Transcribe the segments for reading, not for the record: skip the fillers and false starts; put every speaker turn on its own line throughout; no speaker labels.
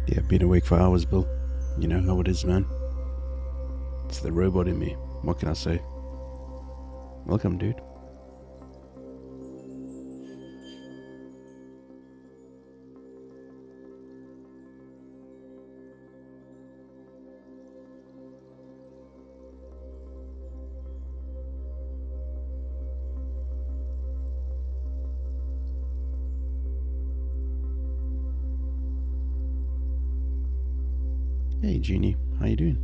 Yeah, been awake for hours, Bill. You know how it is, man. It's the robot in me. What can I say? Welcome, dude. Hey, Jeannie. How you doing?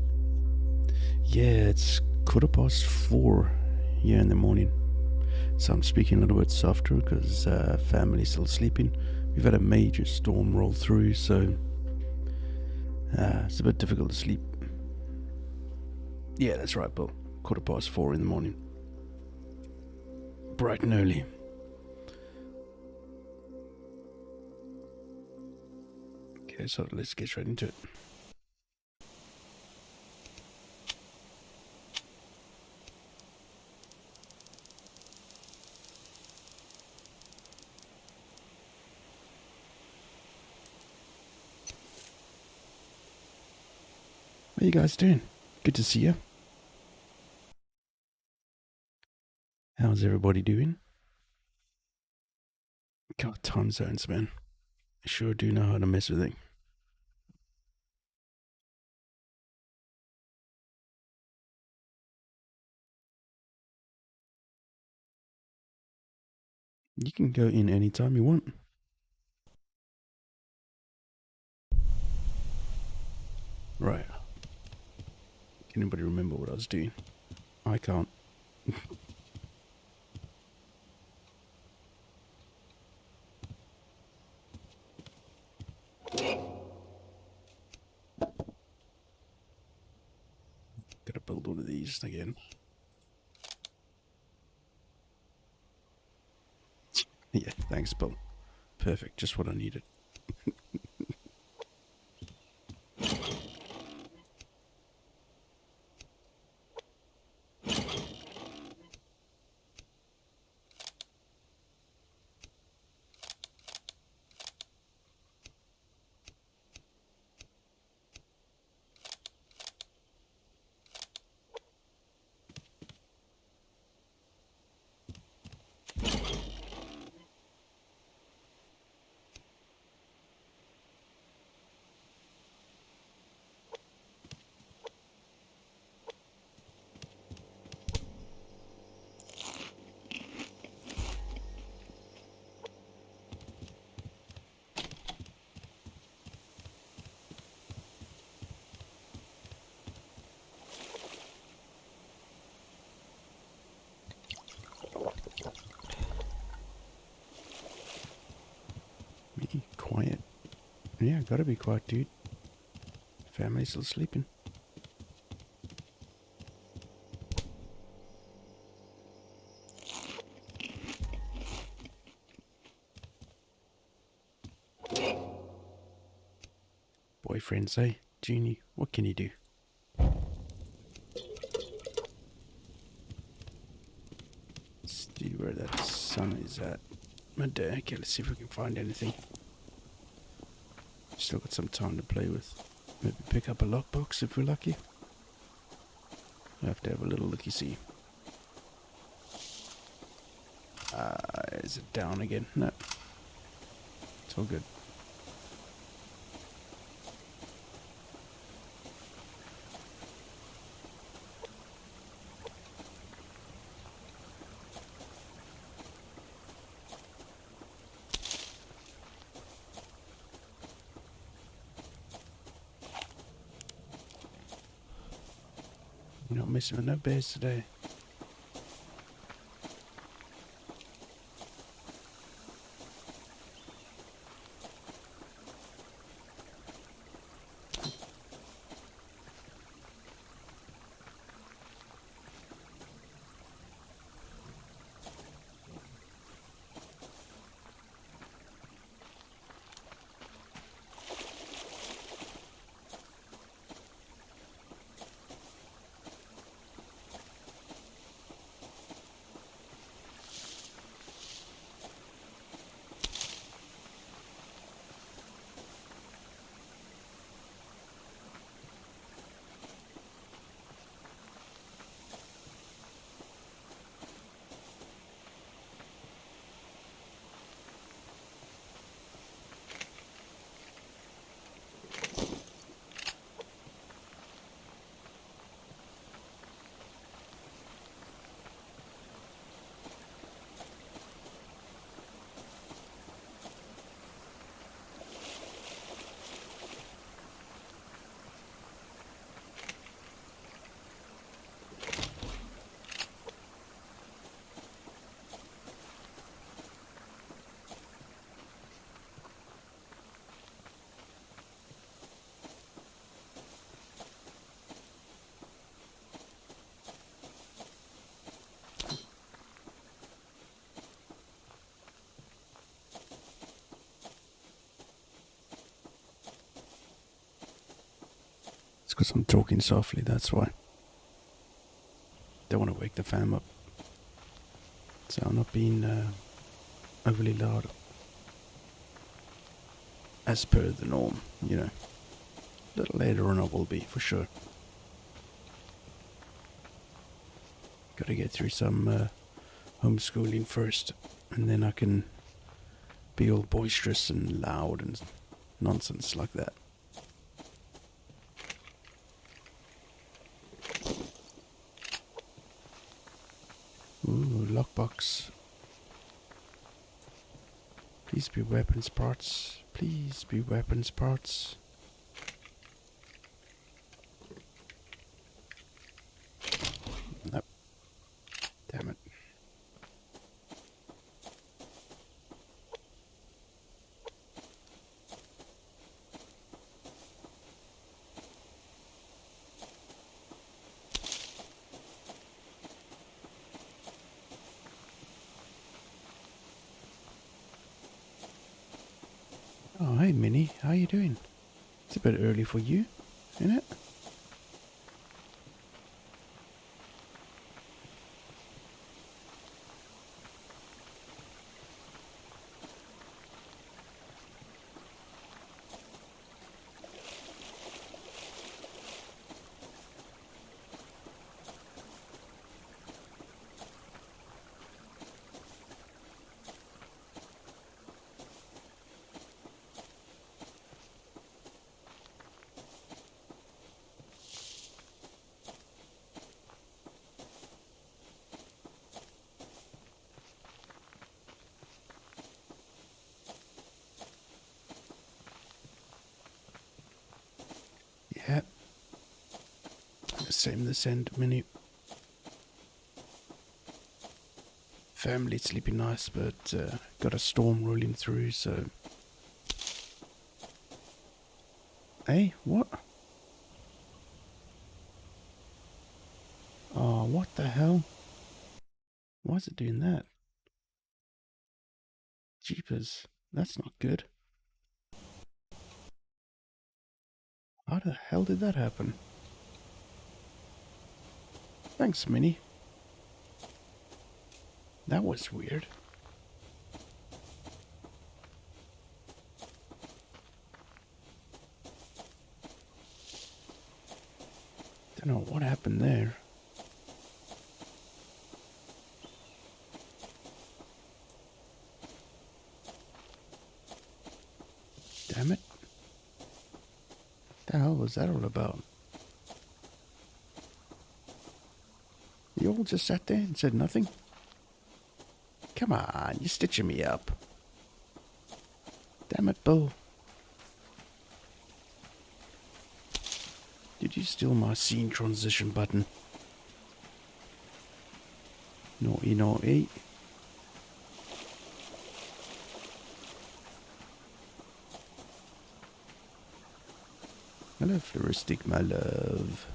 Yeah, it's 4:15 here in the morning. So I'm speaking a little bit softer because family's still sleeping. We've had a major storm roll through, so it's a bit difficult to sleep. Yeah, that's right, Bill. 4:15 in the morning. Bright and early. Okay, so let's get straight into it. How you guys doing? Good to see you. How's everybody doing? God, time zones, man. I sure do know how to mess with it. You can go in anytime you want. Right. Can anybody remember what I was doing? I can't. Gotta build one of these again. Yeah, thanks, Bill. Perfect, just what I needed. Me, quiet. Yeah, gotta be quiet, dude. Family's still sleeping. Boyfriend say, Jeannie, what can you do? Let's see where that sun is at. Okay, let's see if we can find anything. Still got some time to play with. Maybe pick up a lockbox if we're lucky. I have to have a little looky-see. Is it down again? No. It's all good. You're not messing with no bears today. It's because I'm talking softly, that's why. Don't want to wake the fam up. So I'm not being overly loud. As per the norm, you know. A little later on I will be, for sure. Gotta get through some homeschooling first, and then I can be all boisterous and loud and nonsense like that. Ooh, lockbox. Please be weapons parts. Please be weapons parts. Nope. Damn it. Oh, hey Minnie, how you doing? It's a bit early for you, isn't it? Yeah. Same this end, Minnie. Family sleeping nice, but got a storm rolling through, so... Hey, what? Oh, what the hell? Why is it doing that? Jeepers, that's not good. How the hell did that happen? Thanks, Minnie. That was weird. Don't know what happened there. Damn it. The hell was that all about? You all just sat there and said nothing? Come on, you're stitching me up. Damn it, Bill. Did you steal my scene transition button? Naughty, naughty. Hello, Floristic, my love.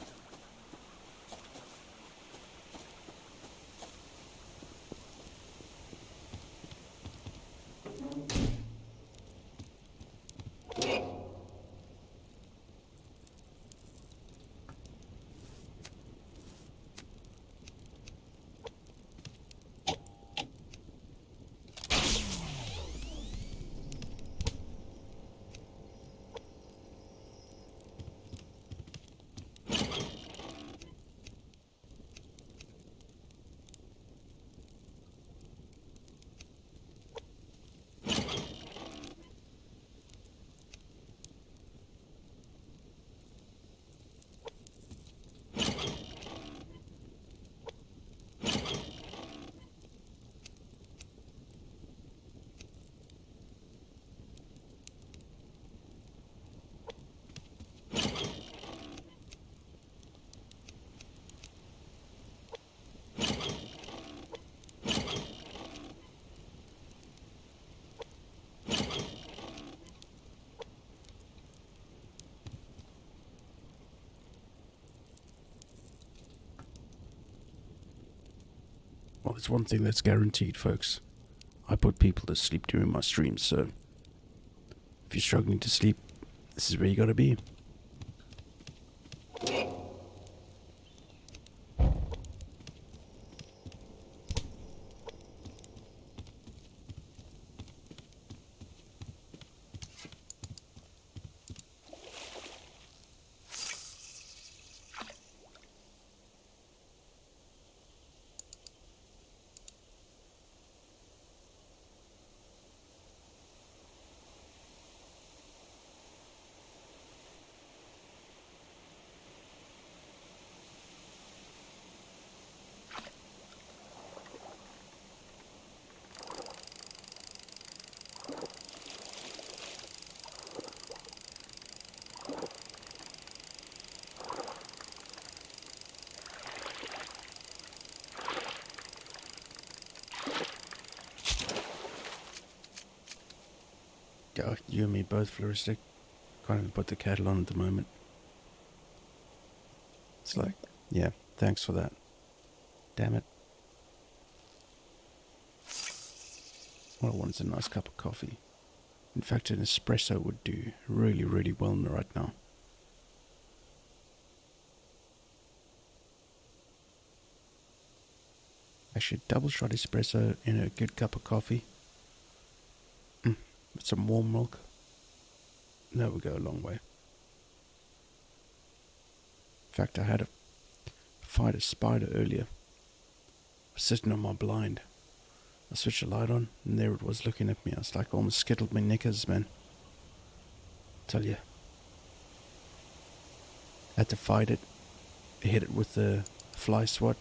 Well, there's one thing that's guaranteed, folks. I put people to sleep during my streams, so if you're struggling to sleep, this is where you gotta be. Oh, you and me both, Floristic. Can't even put the kettle on at the moment. It's like, yeah, thanks for that. Damn it. What I want is a nice cup of coffee. In fact, an espresso would do really, really well right now. Actually, double shot espresso in a good cup of coffee. With some warm milk. That would go a long way. In fact, I had to fight a spider earlier. I was sitting on my blind. I switched the light on, and there it was looking at me. I was like, almost skittled my knickers, man. Tell you. Had to fight it. Hit it with the fly swat.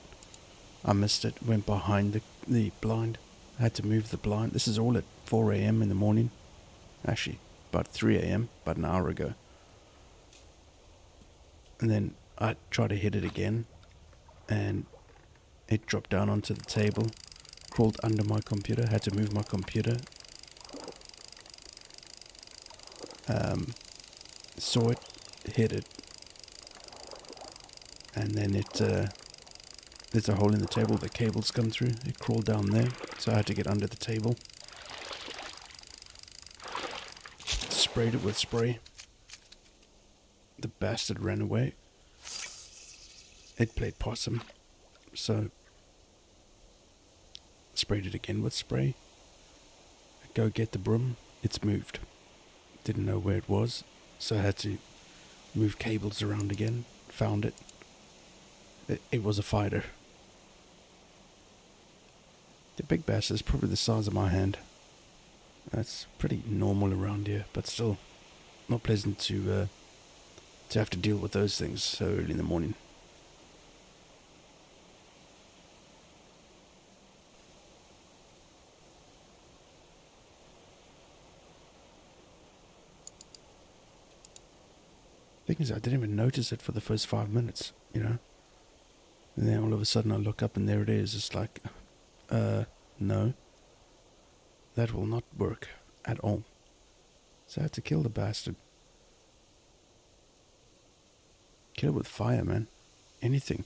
I missed it. Went behind the blind. I had to move the blind. This is all at 4 a.m. in the morning. Actually, about 3 a.m. About an hour ago. And then I tried to hit it again. And it dropped down onto the table. Crawled under my computer. Had to move my computer. Saw it. Hit it. And then there's a hole in the table. The cables come through. It crawled down there. So I had to get under the table. Sprayed it with spray. The bastard ran away. It played possum. So sprayed it again with spray. Go get the broom. It's moved. Didn't know where it was. So I had to move cables around again. Found it. It was a fighter. The big bass is probably the size of my hand. That's pretty normal around here, but still not pleasant to have to deal with those things so early in the morning. Thing is, I didn't even notice it for the first 5 minutes, you know? And then all of a sudden I look up and there it is. It's like, no. That will not work at all. So I had to kill the bastard. Kill it with fire, man. Anything.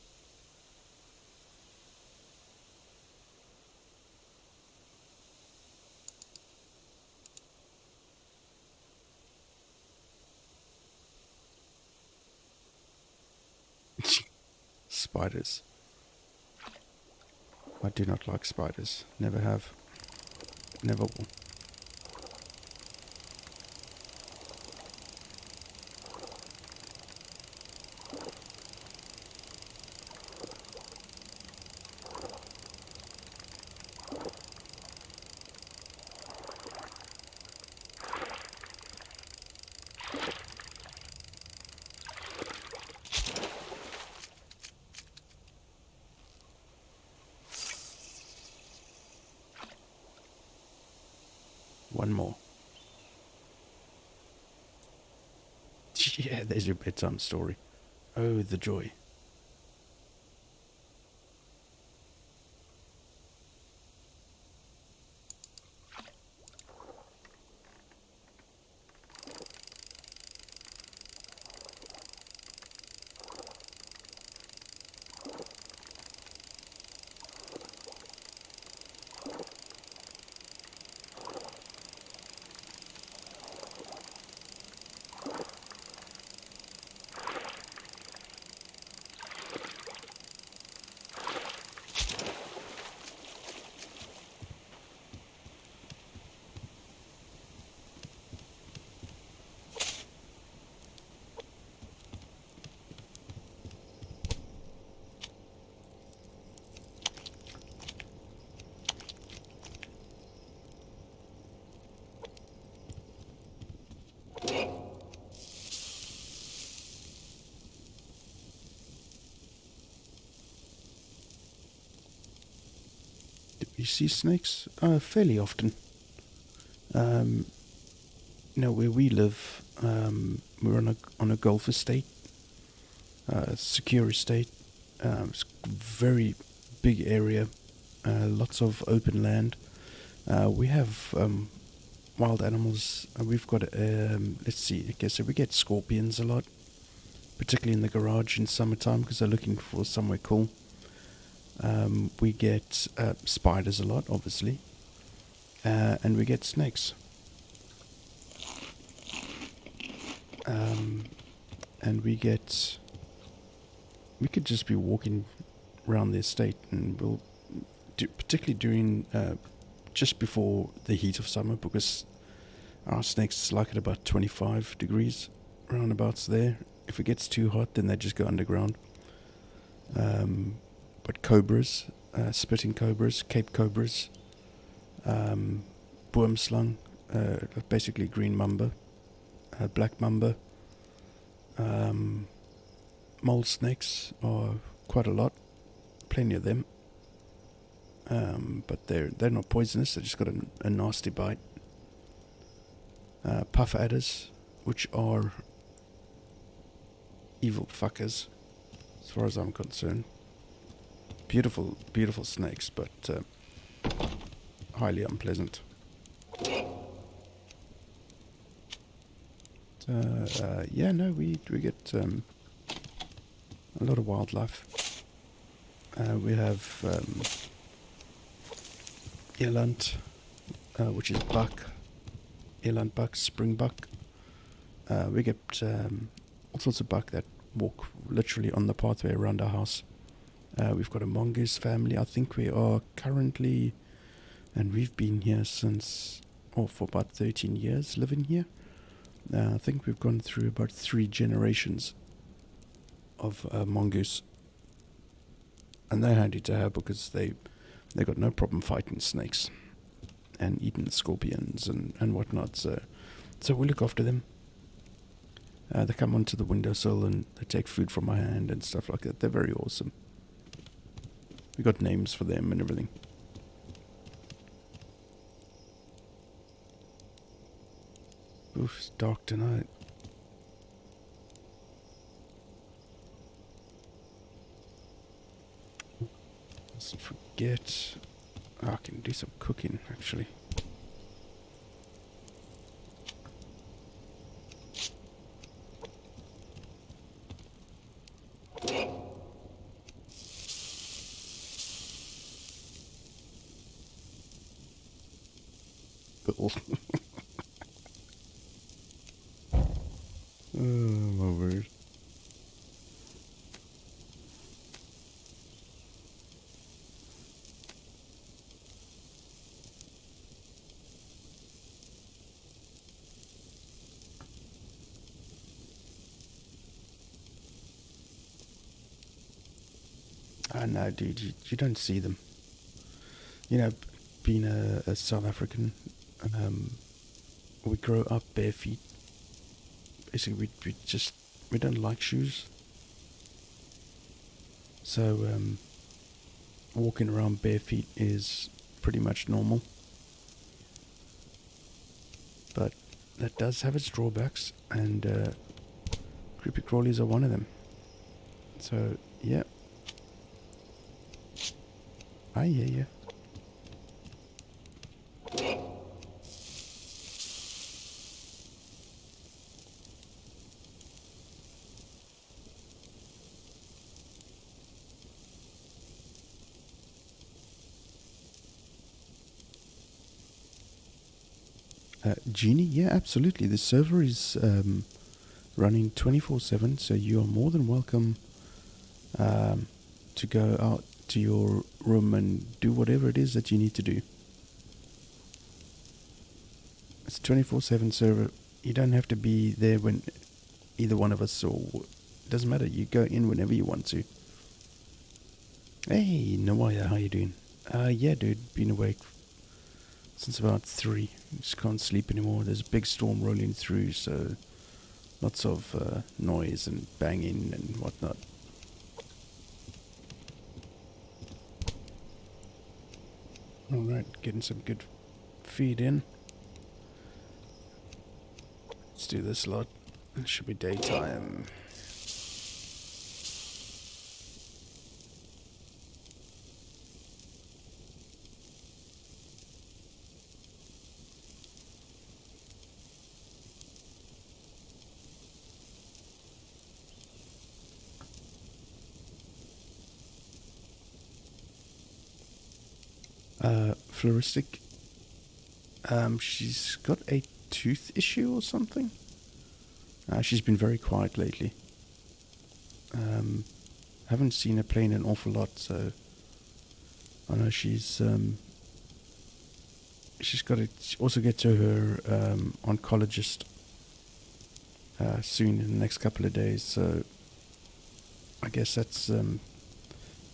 Spiders. I do not like spiders. Never have. Never will. One more. Yeah, there's your bedtime story. Oh, the joy. You see snakes fairly often. Where we live, we're on a golf estate, secure estate. It's a very big area, lots of open land. We have wild animals, we've got, let's see, okay, so we get scorpions a lot, particularly in the garage in summertime because they're looking for somewhere cool. We get spiders a lot, obviously, and we get snakes. And we could just be walking around the estate, and we'll particularly during just before the heat of summer, because our snakes like it about 25 degrees roundabouts there. If it gets too hot, then they just go underground. But cobras, spitting cobras, cape cobras, boomslang, basically green mamba, black mamba, mole snakes are quite a lot, plenty of them. But they're not poisonous. They just got a nasty bite. Puff adders, which are evil fuckers, as far as I'm concerned. Beautiful, beautiful snakes, but highly unpleasant. Yeah, no, we get a lot of wildlife. We have eland, which is buck, eland buck, spring buck. We get all sorts of buck that walk literally on the pathway around our house. We've got a mongoose family. I think we are currently, and we've been here for about 13 years living here. I think we've gone through about 3 generations of mongoose. And they're handy to have because they got no problem fighting snakes and eating scorpions and whatnot. So we look after them. They come onto the windowsill and they take food from my hand and stuff like that. They're very awesome. We got names for them and everything. Oof, it's dark tonight. Let's forget. I can do some cooking actually. Oh my word. Ah, no, dude, you don't see them. You know, being a South African, we grow up bare feet. Basically, we don't like shoes. So, walking around bare feet is pretty much normal. But that does have its drawbacks, and creepy crawlies are one of them. So, yeah. I hear you. Genie, yeah, absolutely. The server is running 24/7, so you are more than welcome to go out to your room and do whatever it is that you need to do. It's a 24/7 server. You don't have to be there when either one of us, or it doesn't matter. You go in whenever you want to. Hey, Nawaya, how you doing? Yeah, dude, been awake since about 3. Just can't sleep anymore. There's a big storm rolling through, so lots of noise and banging and whatnot. Alright, getting some good feed in. Let's do this lot. It should be daytime. Floristic. She's got a tooth issue or something. She's been very quiet lately. Haven't seen her playing an awful lot, so I know she's got to also get to her oncologist soon in the next couple of days. So I guess that's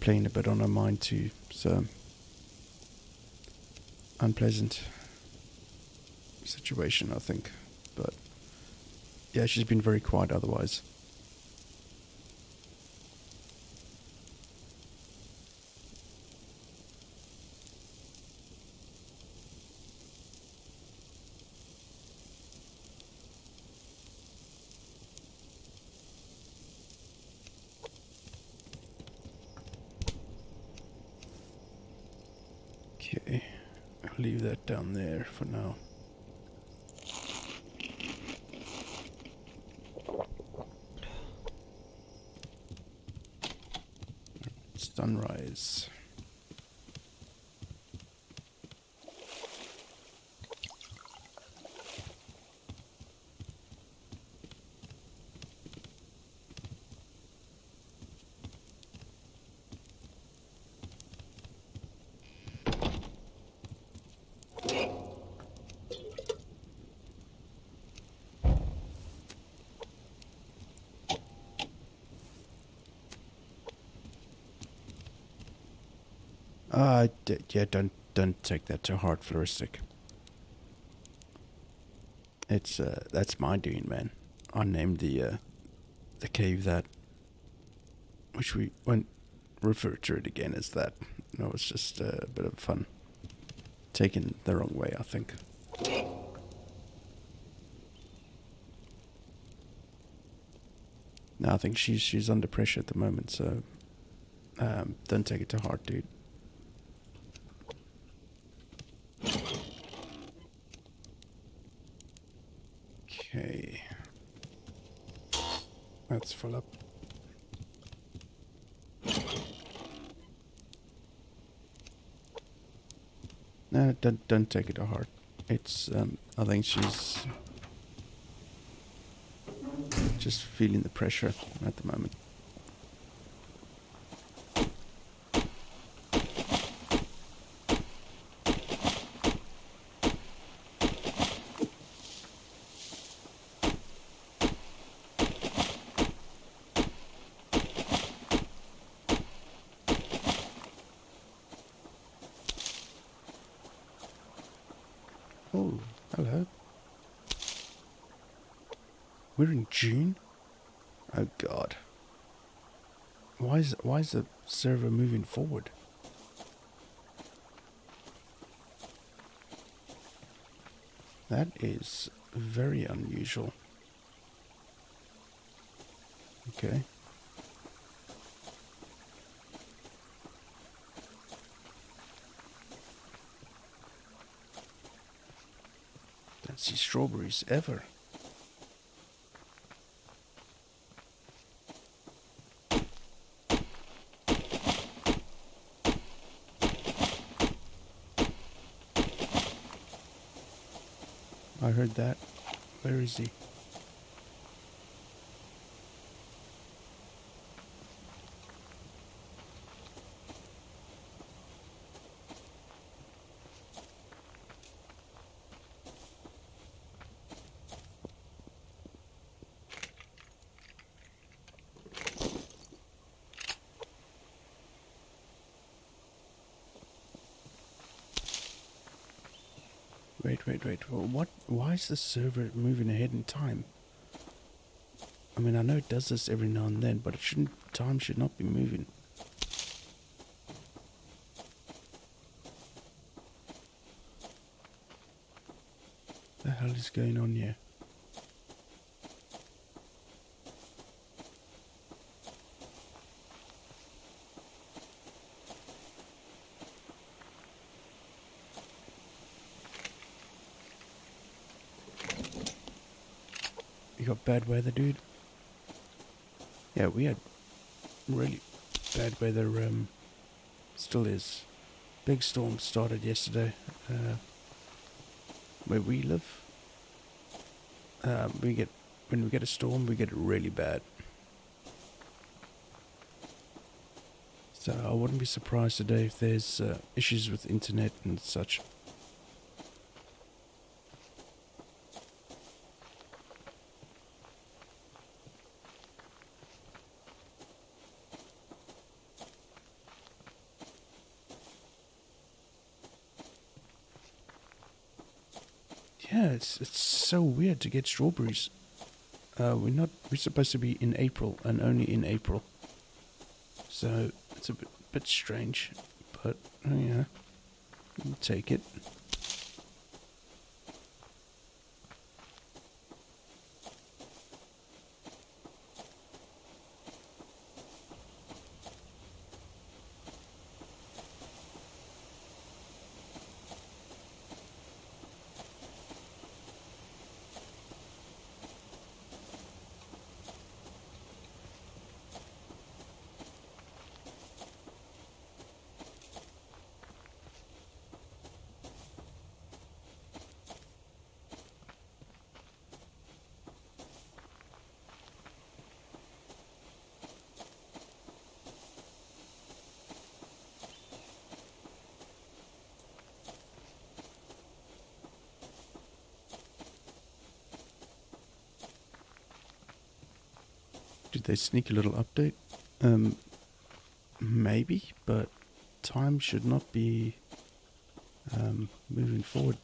playing a bit on her mind too. So unpleasant situation, I think. But yeah, she's been very quiet otherwise. Okay, I'll leave that down there for now. Sunrise. Yeah, don't take that to heart, Floristic. It's that's my doing, man. I named the cave that, which we won't refer to it again as that. No, it's just a bit of fun. Taken the wrong way, I think. No, I think she's under pressure at the moment, so don't take it to heart, dude. Okay, that's full up. No, don't take it to heart. It's I think she's just feeling the pressure at the moment. Oh, hello. We're in June? Oh god. Why is the server moving forward? That is very unusual. Okay. Don't see strawberries ever. I heard that. Where is he? Wait. What? Why is the server moving ahead in time? I mean, I know it does this every now and then, but it shouldn't. Time should not be moving. The hell is going on here? You got bad weather, dude? Yeah, we had really bad weather, still is big storm started yesterday. Where we live, when we get a storm, we get it really bad. So I wouldn't be surprised today if there's issues with internet and such. Yeah, it's so weird to get strawberries. We're supposed to be in April, and only in April. So it's a bit strange, but yeah, we'll take it. Did they sneak a little update? Maybe, but time should not be moving forward.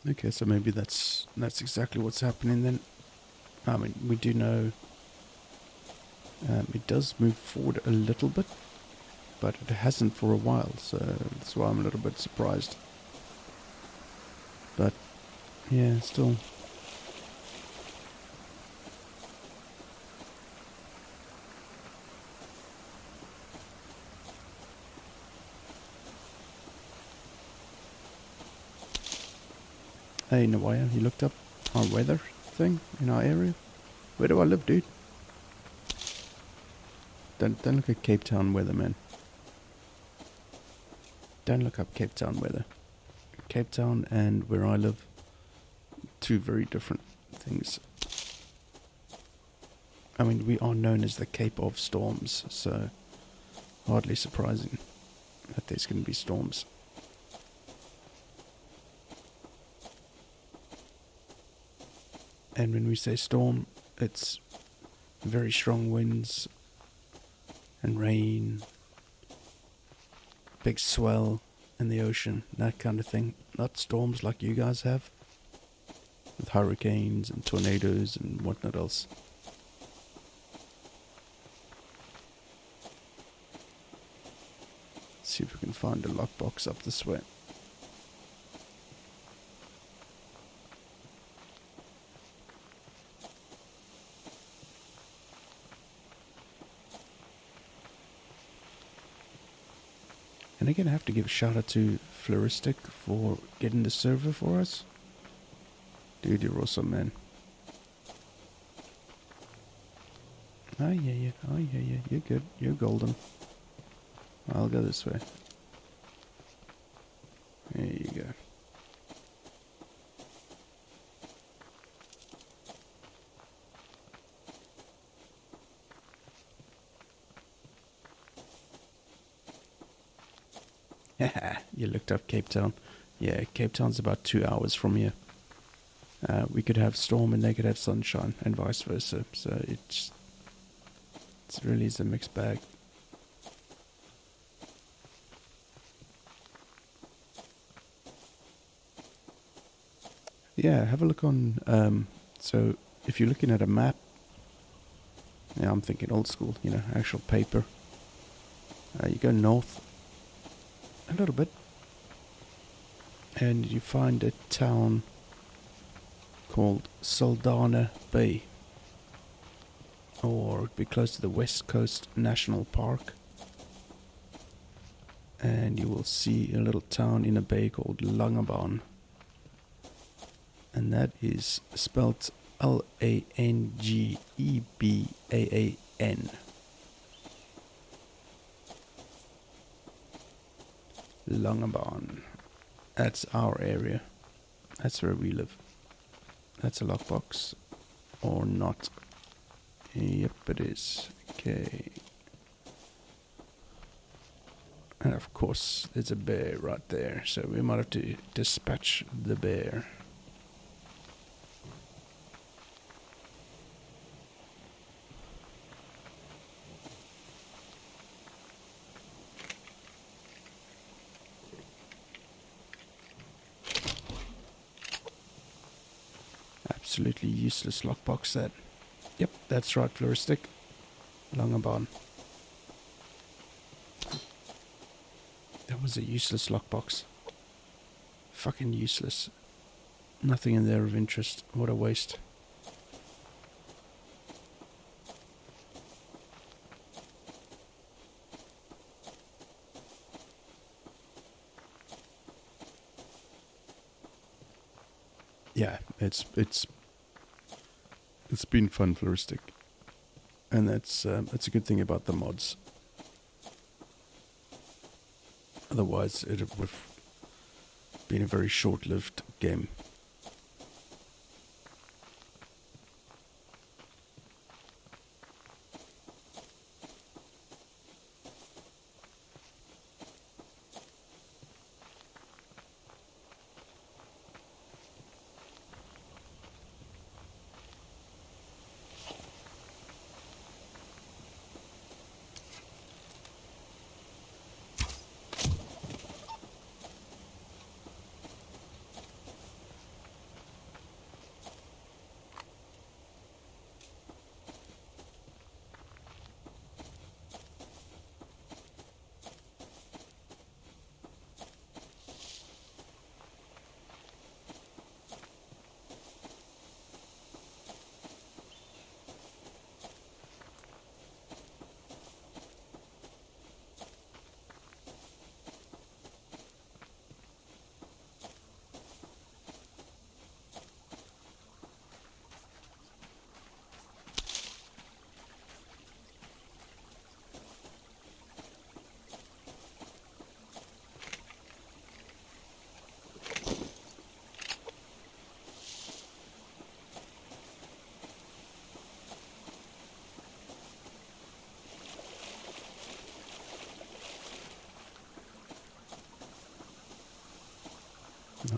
Okay, so maybe that's exactly what's happening then. I mean, we do know it does move forward a little bit, but it hasn't for a while, so that's why I'm a little bit surprised. But yeah, still. Hey, Nawaya, you looked up our weather thing in our area? Where do I live, dude? Don't look at Cape Town weather, man. Don't look up Cape Town weather. Cape Town and where I live, two very different things. I mean, we are known as the Cape of Storms, so hardly surprising that there's going to be storms. And when we say storm, it's very strong winds and rain, big swell in the ocean, that kind of thing. Not storms like you guys have, with hurricanes and tornadoes and whatnot else. See if we can find a lockbox up this way. And again, I have to give a shout out to Floristic for getting the server for us. Dude, you're awesome, man. I hear you. I hear you. You're good. You're golden. I'll go this way. There you go. You looked up Cape Town. Yeah, Cape Town's about 2 hours from here. We could have storm and they could have sunshine, and vice versa. So it really is a mixed bag. Yeah, have a look on. So if you're looking at a map, yeah, I'm thinking old school, you know, actual paper. You go north a little bit, and you find a town called Saldanha Bay, or it'd be close to the West Coast National Park, and you will see a little town in a bay called Langebaan, and that is spelled Langebaan. Langebaan. That's our area. That's where we live. That's a lockbox. Or not. Yep, it is. Okay. And of course, there's a bear right there. So we might have to dispatch the bear. Absolutely useless lockbox that. Yep, that's right, Floristic. Langebaan. That was a useless lockbox. Fucking useless. Nothing in there of interest. What a waste. Yeah, it's been fun, Floristic, and that's a good thing about the mods. Otherwise, it would have been a very short-lived game.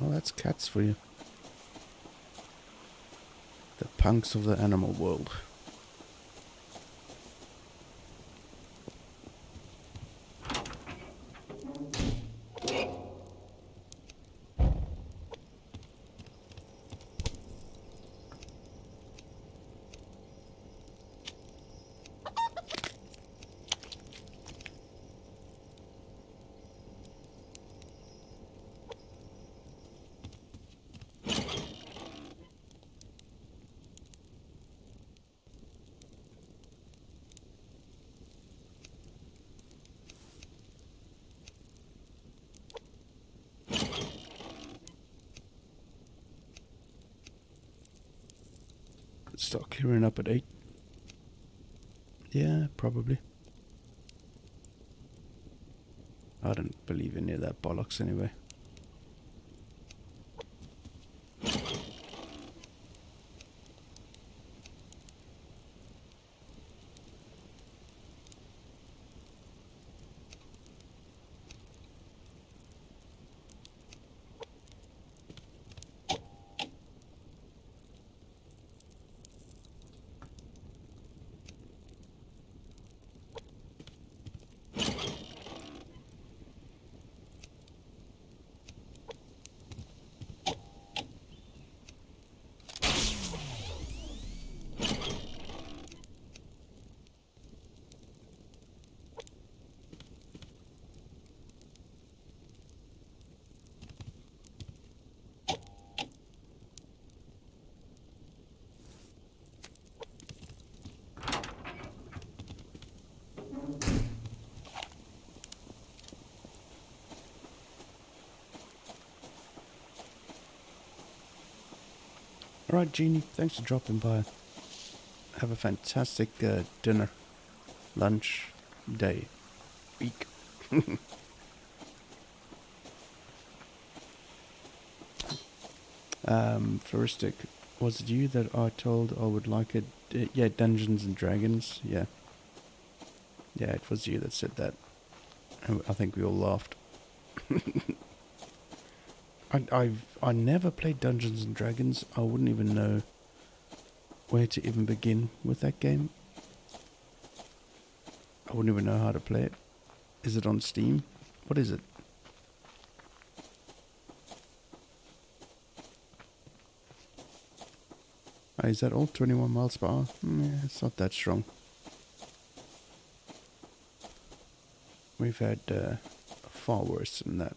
Oh, that's cats for you. The punks of the animal world. Start clearing up at 8. Yeah, probably. I don't believe any of that bollocks anyway. Alright, Jeannie, thanks for dropping by. Have a fantastic dinner, lunch, day, week. Floristic, was it you that I told I would like it? Yeah, Dungeons and Dragons, yeah. Yeah, it was you that said that. I think we all laughed. I never played Dungeons and Dragons. I wouldn't even know where to even begin with that game. I wouldn't even know how to play it. Is it on Steam? What is it? Is that all 21 miles per hour? Yeah, it's not that strong. We've had far worse than that.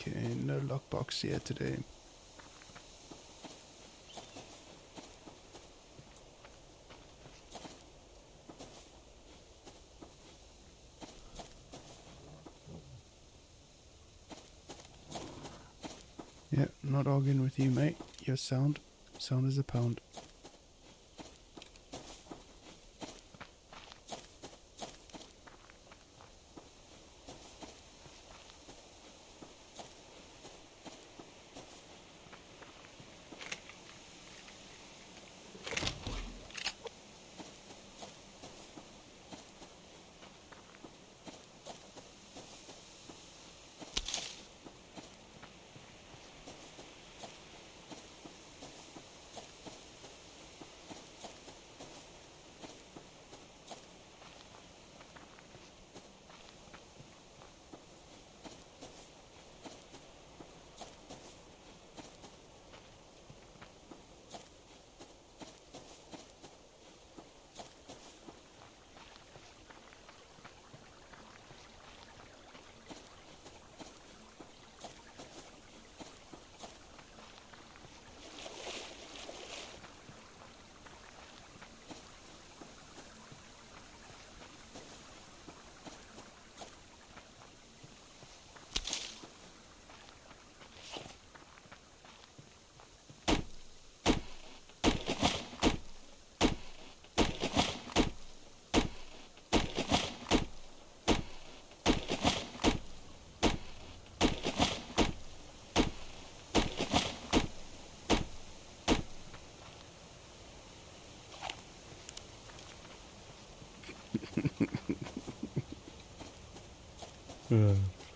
Okay, no lockbox here today. Yeah, not arguing with you, mate. Your sound is a pound.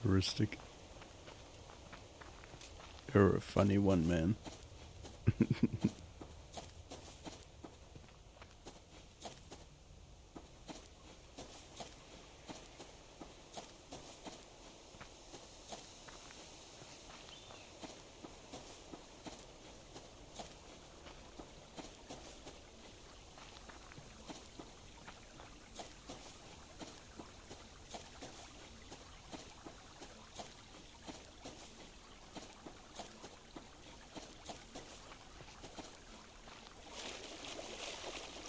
Heuristic. You're a funny one, man.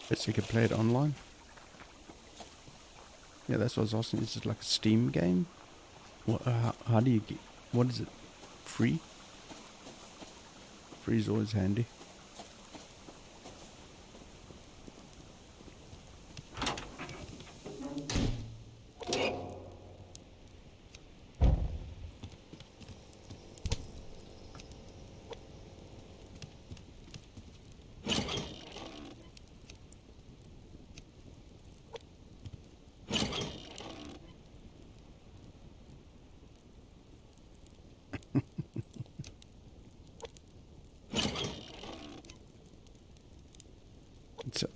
Guess you can play it online. Yeah, that's what I was asking. Is it like a Steam game? What? How do you get? What is it? Free? Free is always handy.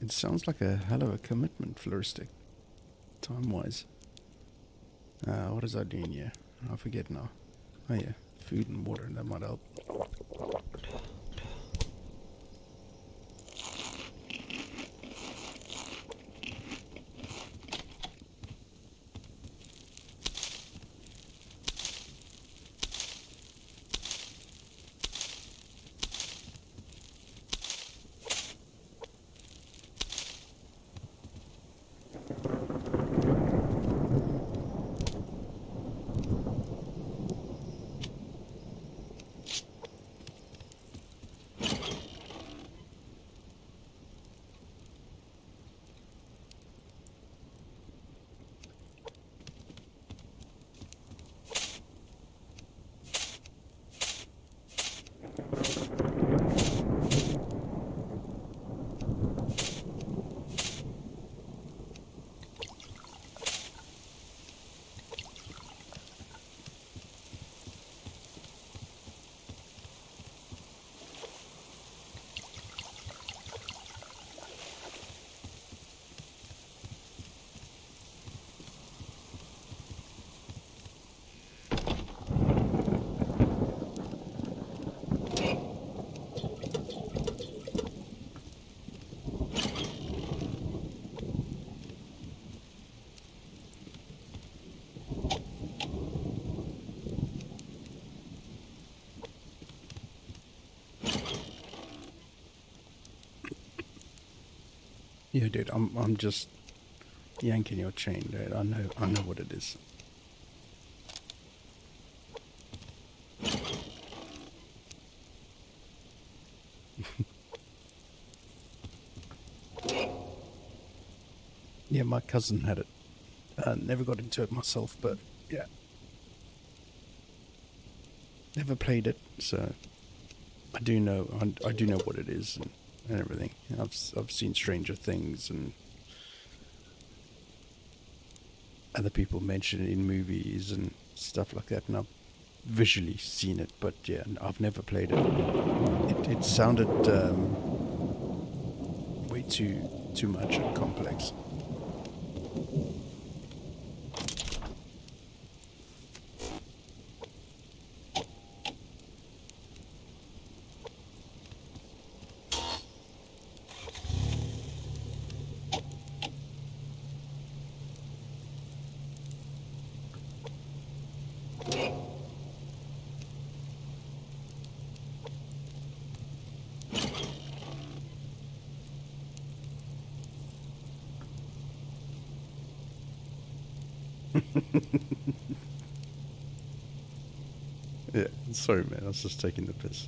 It sounds like a hell of a commitment, Floristic. time-wise. What is I doing here? I forget now. Oh yeah, food and water, that might help. Yeah, dude, I'm just yanking your chain, dude. I know what it is. Yeah, my cousin had it. Never got into it myself, but yeah. Never played it, so I do know what it is and everything. I've seen Stranger Things and other people mention it in movies and stuff like that, and I've visually seen it, but yeah, I've never played it. It sounded way too much and complex. Yeah, sorry man, I was just taking the piss.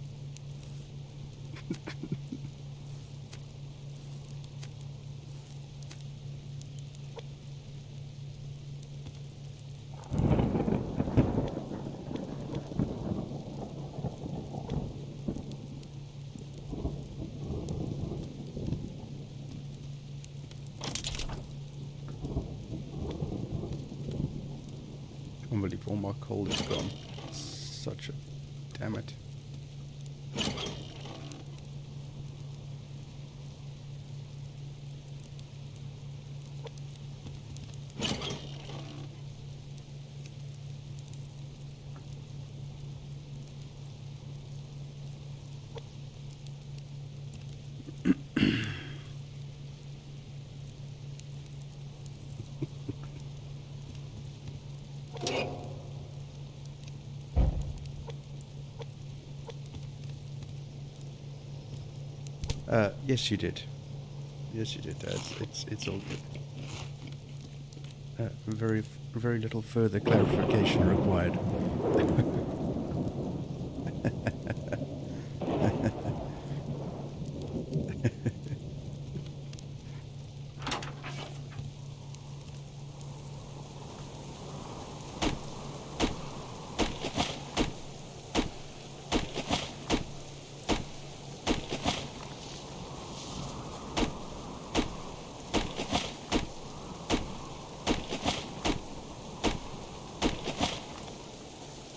I can't believe all my coal is gone. Such a... damn it. Yes, you did. Yes, you did. It's all good. Very little further clarification required.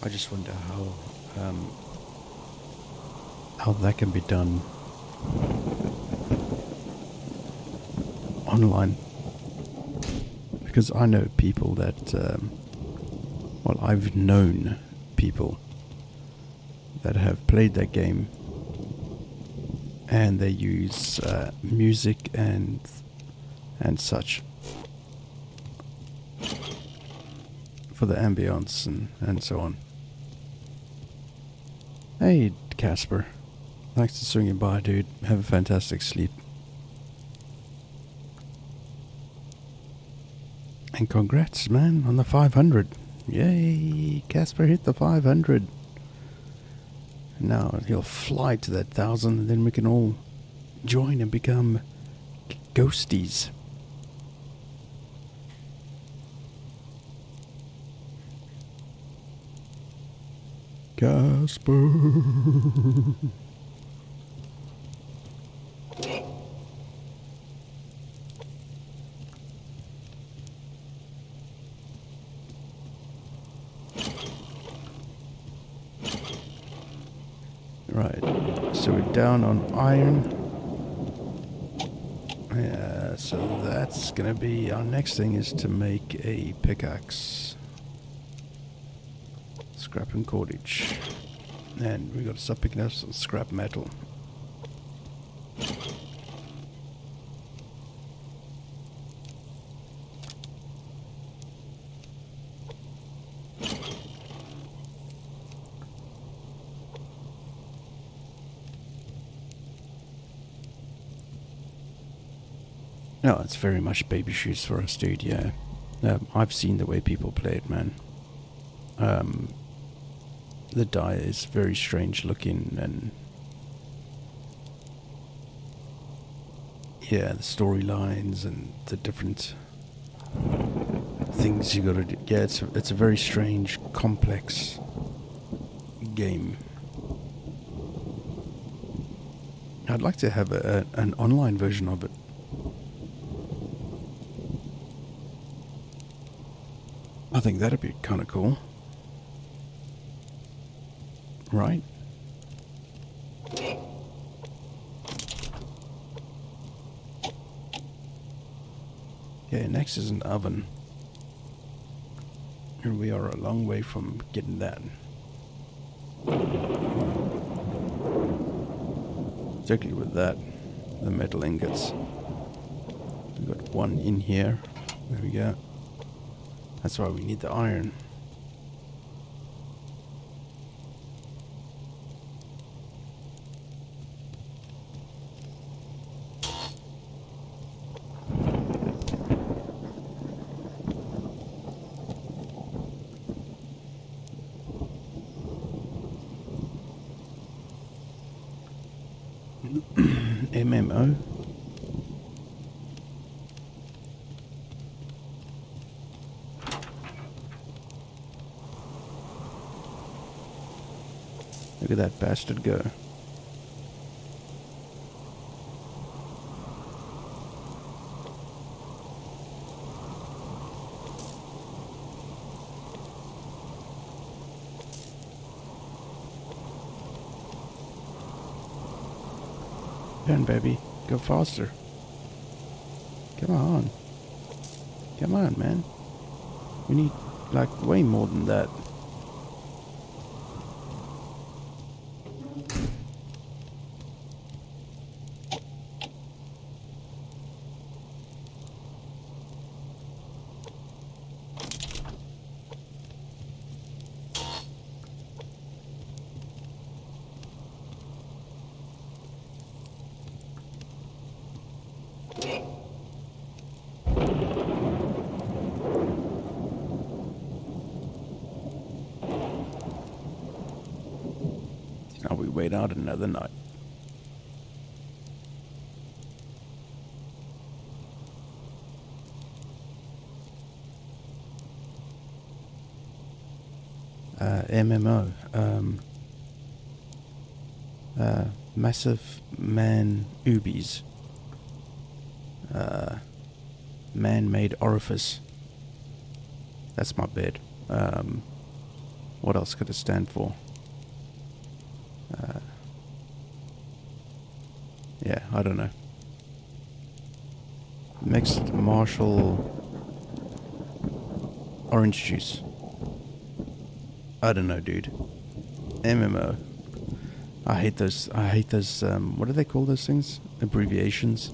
I just wonder how that can be done online, because I know people that, well, I've known people that have played that game and they use music and such for the ambience and so on. Hey, Casper. Thanks for swinging by, dude. Have a fantastic sleep. And congrats, man, on the 500. Yay, Casper hit the 500. Now he'll fly to that 1,000 and then we can all join and become ghosties. Casper. Right, so we're down on iron. Yeah, so that's gonna be our next thing, is to make a pickaxe. Scrap and cordage. And we gotta start picking up some scrap metal. No, it's very much baby shoes for us, dude, yeah. I've seen the way people play it, man. The die is very strange looking, and yeah, the storylines and the different things you gotta do. Yeah, it's a very strange, complex game. I'd like to have an online version of it. I think that'd be kind of cool. Right? Okay, next is an oven. And we are a long way from getting that. Particularly with that, the metal ingots. We've got one in here. There we go. That's why we need the iron. MMO. Look at that bastard go. Come on, baby. Go faster. Come on. Come on, man. We need, like, way more than that. Now we wait out another night. MMO. Massive man oobies. Man-made orifice. That's my bed. What else could it stand for? Yeah, I don't know. Mixed martial Orange juice. I don't know, dude. MMO. I hate those, what do they call those things? Abbreviations?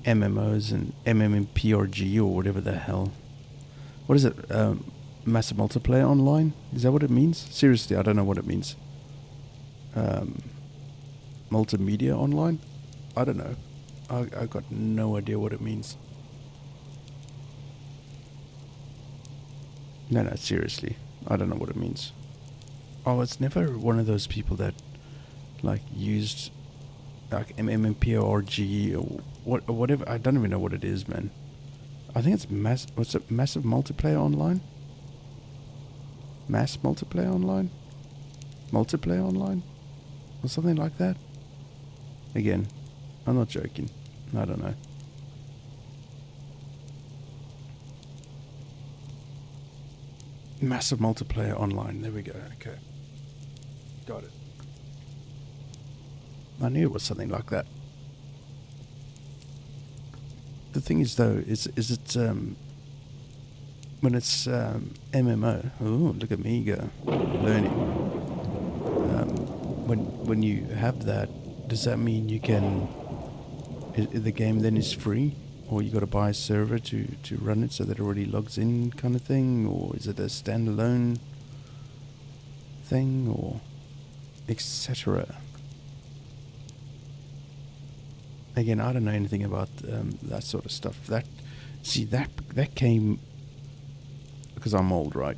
MMOs and MMPRG or whatever the hell. What is it? Massive Multiplayer Online? Is that what it means? Seriously, I don't know what it means. Multimedia Online? I don't know. I got no idea what it means. No, seriously. I don't know what it means. Oh, it's never one of those people that, like, used, like, MMPRG or whatever. I don't even know what it is, man. I think it's what's it? Massive Multiplayer Online? Mass Multiplayer Online? Multiplayer Online? Or something like that? Again, I'm not joking. I don't know. Massive Multiplayer Online. There we go. Okay. Got it. I knew it was something like that. The thing is, though, is it, when it's MMO, oh, look at me go, learning. When you have that, does that mean you can, the game then is free? Or you got to buy a server to run it so that it already logs in kind of thing? Or is it a standalone thing? Or etc. Again, I don't know anything about that sort of stuff. That came because I'm old, right?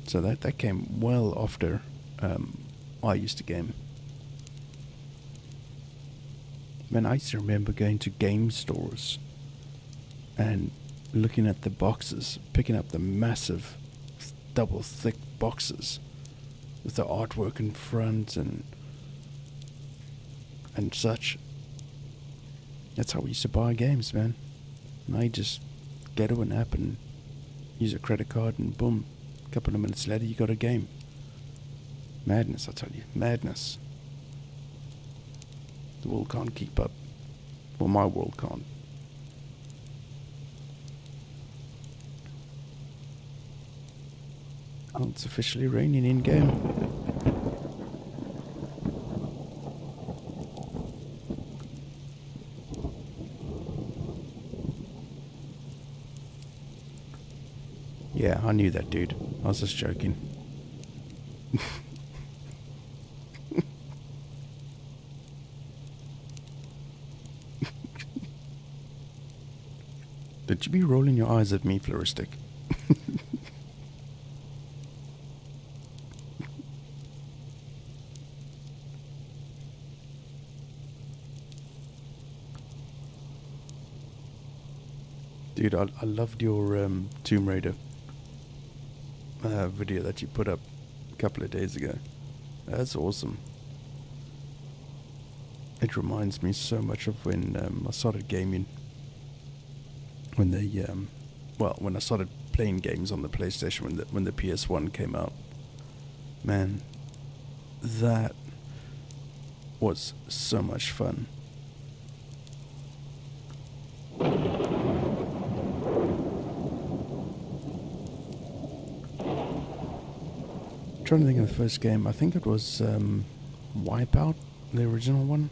So that came well after I used to game. Man, I used to remember going to game stores and looking at the boxes, picking up the massive double thick boxes with the artwork in front and such. That's how we used to buy games, man. Now you just get to an app and use a credit card and boom, a couple of minutes later you got a game. Madness, I tell you. Madness. The world can't keep up. Well, my world can't. Oh, it's officially raining in-game. Yeah, I knew that, dude. I was just joking. Did you be rolling your eyes at me, Floristic? Dude, I loved your Tomb Raider video that you put up a couple of days ago. That's awesome. It reminds me so much of when I started gaming. When when I started playing games on the PlayStation when the PS1 came out. Man, that was so much fun. I'm trying to think of the first game. I think it was Wipeout, the original one.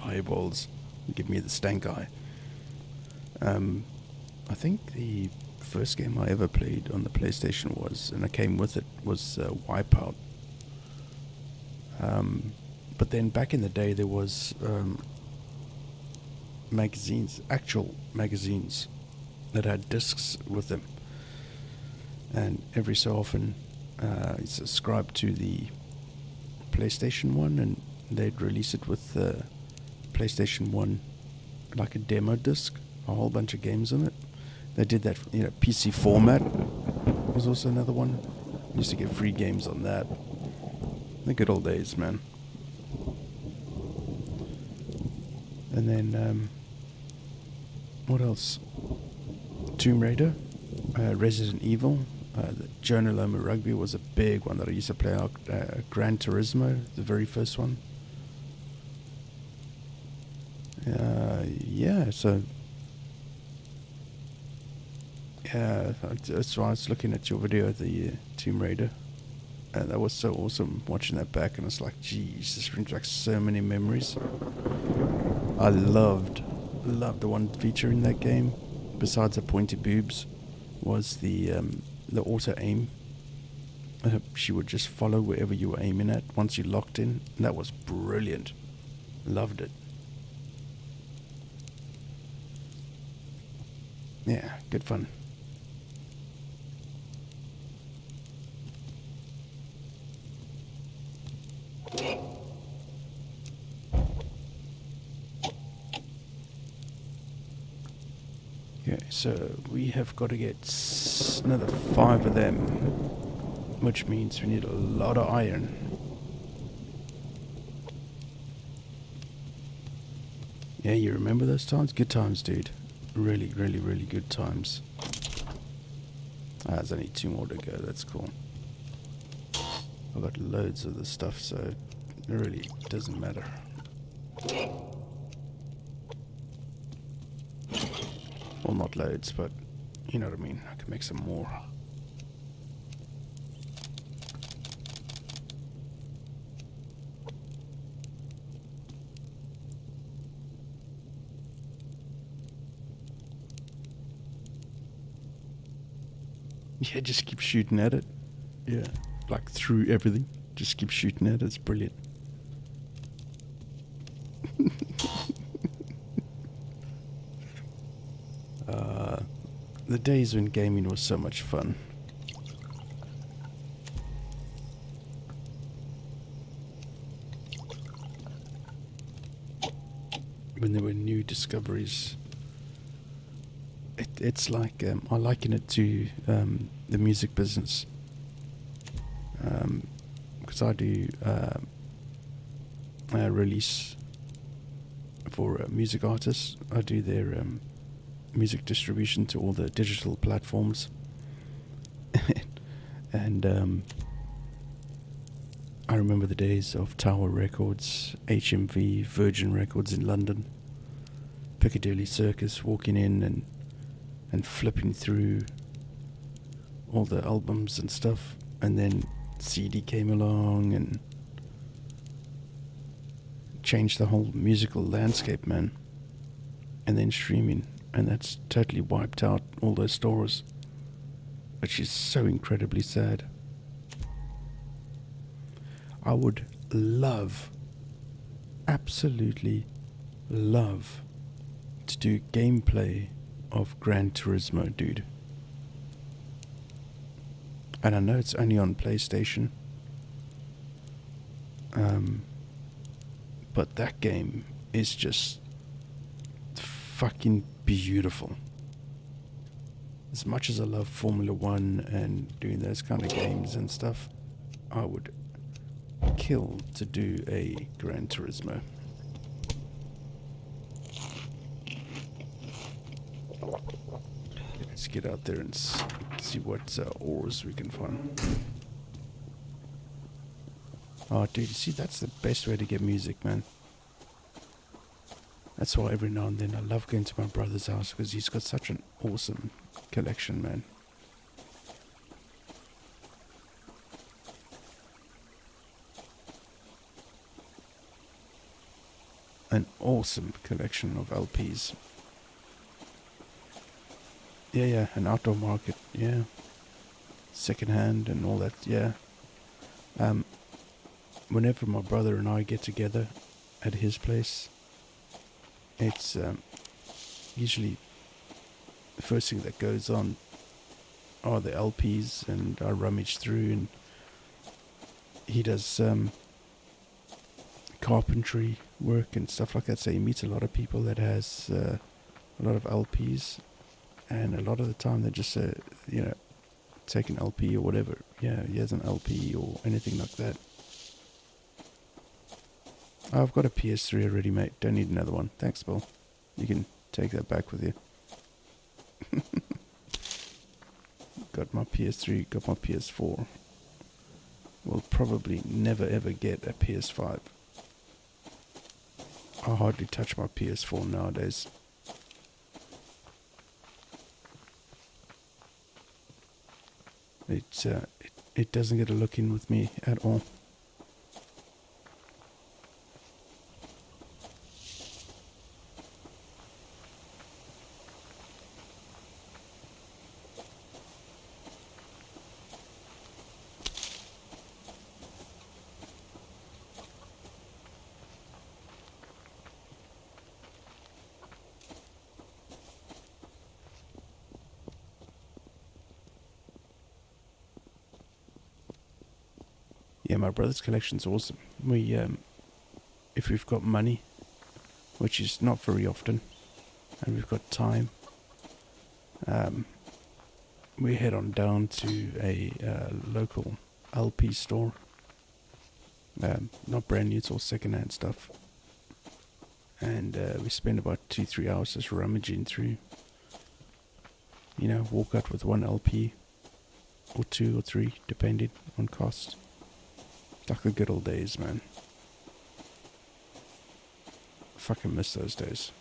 Eyeballs. Give me the stank eye. I think the first game I ever played on the PlayStation and I came with it, was Wipeout. But then back in the day there was magazines, actual magazines that had discs with them. And every so often you subscribe to the PlayStation 1 and they'd release it with the PlayStation 1, like a demo disc, a whole bunch of games on it. They did that, PC format was also another one. Used to get free games on that. The good old days, man. And then, what else? Tomb Raider, Resident Evil, the Journal Rugby was a big one that I used to play. Gran Turismo, the very first one. Yeah, so... Yeah, that's why I was looking at your video of the Tomb Raider. And that was so awesome watching that back, and it's like, geez, this brings back so many memories. I loved the one feature in that game, besides the pointy boobs, was the auto aim. She would just follow wherever you were aiming at once you locked in. And that was brilliant. Loved it. Yeah, good fun. Okay, so we have got to get another 5 of them, which means we need a lot of iron. Yeah, you remember those times? Good times, dude. Really, really, really good times. There's only 2 more to go, that's cool. I've got loads of the stuff, so it really doesn't matter. Well, not loads, but you know what I mean. I can make some more. Yeah, just keep shooting at it. Yeah, like through everything. Just keep shooting at it. It's brilliant. The days when gaming was so much fun. When there were new discoveries. It's like, I liken it to the music business. Because I do release for music artists. I do their music distribution to all the digital platforms. And I remember the days of Tower Records, HMV, Virgin Records in London, Piccadilly Circus, walking in and flipping through all the albums and stuff, and then CD came along and changed the whole musical landscape, man. And then streaming, and that's totally wiped out all those stores, which is so incredibly sad. I would love, absolutely love, to do gameplay of Gran Turismo, dude. And I know it's only on PlayStation, but that game is just fucking beautiful. As much as I love Formula 1 and doing those kind of games and stuff, I would kill to do a Gran Turismo. Let's get out there and see what ores we can find. Oh, dude, you see, that's the best way to get music, man. That's why every now and then I love going to my brother's house, because he's got such an awesome collection, man. An awesome collection of LPs. Yeah, an outdoor market, yeah. Secondhand and all that, yeah. Whenever my brother and I get together at his place, it's usually the first thing that goes on are the LPs, and I rummage through, and he does carpentry work and stuff like that, so he meets a lot of people that has a lot of LPs, and a lot of the time they just take an LP or whatever. Yeah, he has an LP or anything like that. I've got a PS3 already, mate. Don't need another one. Thanks, Bill. You can take that back with you. Got my PS3, got my PS4. We'll probably never ever get a PS5. I hardly touch my PS4 nowadays. It doesn't get a look in with me at all. Yeah, my brother's collection's awesome. We, if we've got money, which is not very often, and we've got time, we head on down to a local LP store. Not brand new, it's all second-hand stuff. And we spend about 2-3 hours just rummaging through. You know, walk out with one LP, or 2 or 3, depending on cost. Like the good old days, man. I fucking miss those days.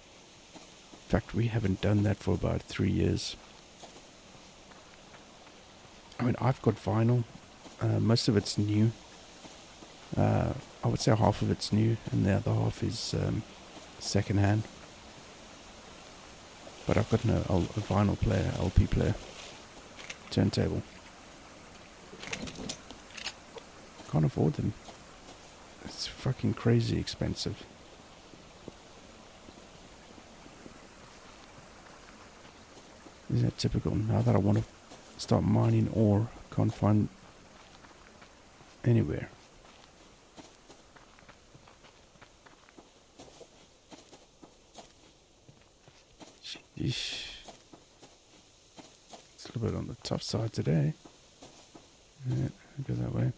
In fact, we haven't done that for about 3 years. I mean, I've got vinyl. Most of it's new. I would say half of it's new, and the other half is second-hand. But I've got a vinyl player, LP player, turntable. Can't afford them. It's fucking crazy expensive. Isn't that typical? Now that I want to start mining ore, can't find anywhere. Sheesh. It's a little bit on the tough side today. Yeah, go that way.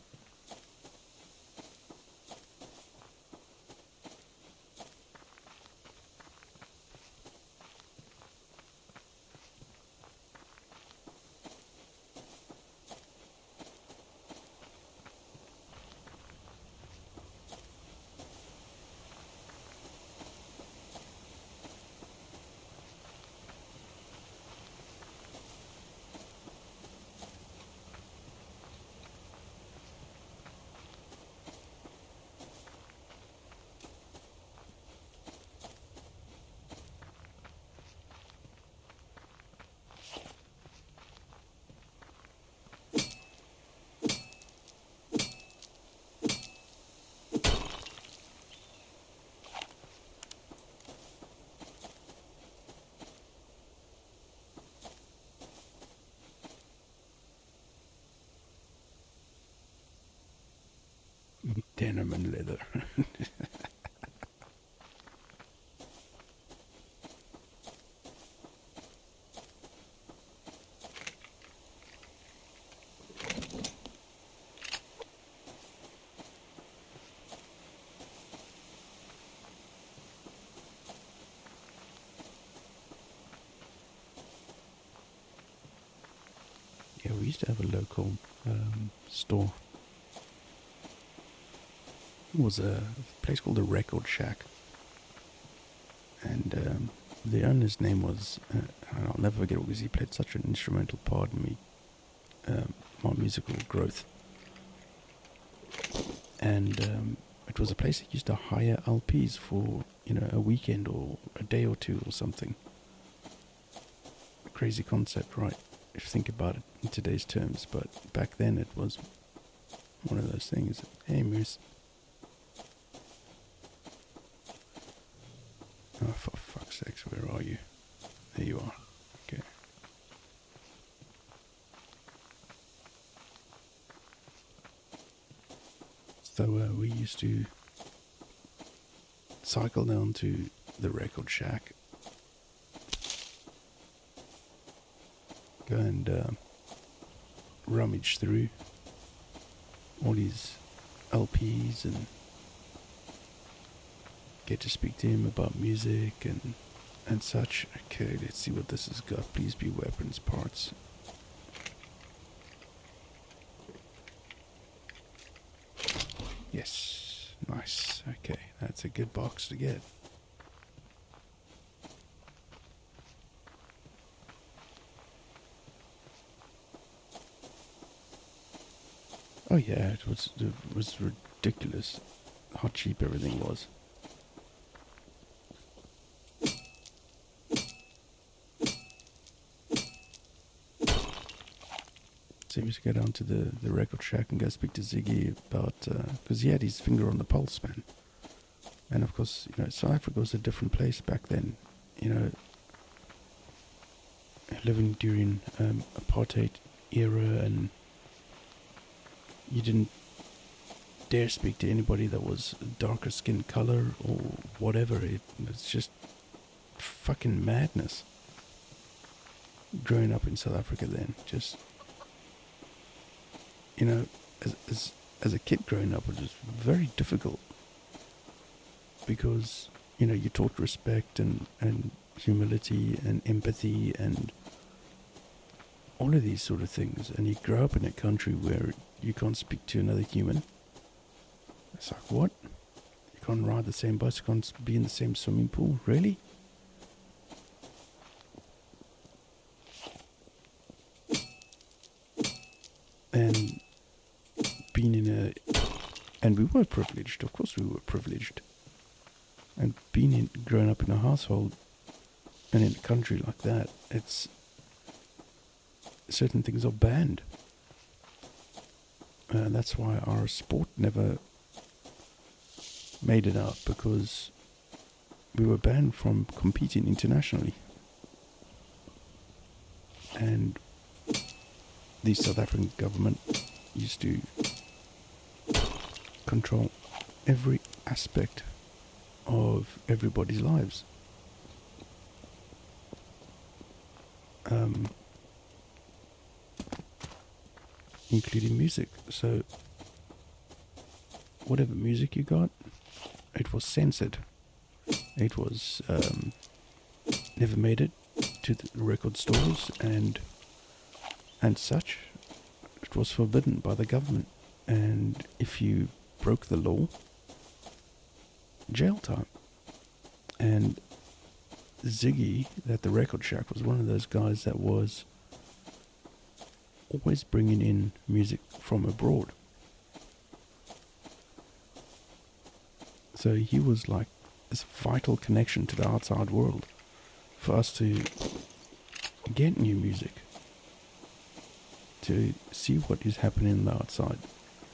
Denim and leather. Yeah, we used to have a local store. It was a place called the Record Shack, and the owner's name was, I'll never forget it because he played such an instrumental part in me, my musical growth. And it was a place that used to hire LPs for, you know, a weekend or a day or two or something. A crazy concept, right? If you think about it in today's terms, but back then it was one of those things. Hey, Moose. Oh, for fuck's sakes, where are you? There you are. Okay. So we used to cycle down to the Record Shack, go and rummage through all these LPs and get to speak to him about music and such. Okay, let's see what this has got. Please be weapons parts. Yes, nice. Okay, that's a good box to get. Oh yeah, it was ridiculous how cheap everything was. So he used to go down to the record shack and go speak to Ziggy about, because he had his finger on the pulse, man. And of course, you know, South Africa was a different place back then. You know, living during apartheid era, and you didn't dare speak to anybody that was darker skin color or whatever. It's just fucking madness. Growing up in South Africa then, just, you know, as a kid growing up, it was very difficult because, you know, you're taught respect and humility and empathy and all of these sort of things, and you grow up in a country where you can't speak to another human. It's like, what? You can't ride the same bus, you can't be in the same swimming pool? Really? And being and we were privileged, of course we were privileged. And growing up in a household and in a country like that, it's, certain things are banned. That's why our sport never made it out, because we were banned from competing internationally. And the South African government used to control every aspect of everybody's lives. Including music. So whatever music you got, it was censored. It was never made it to the record stores and such. It was forbidden by the government, and if you broke the law, jail time. And Ziggy at the record shack was one of those guys that was always bringing in music from abroad. So he was like this vital connection to the outside world for us to get new music, to see what is happening on the outside.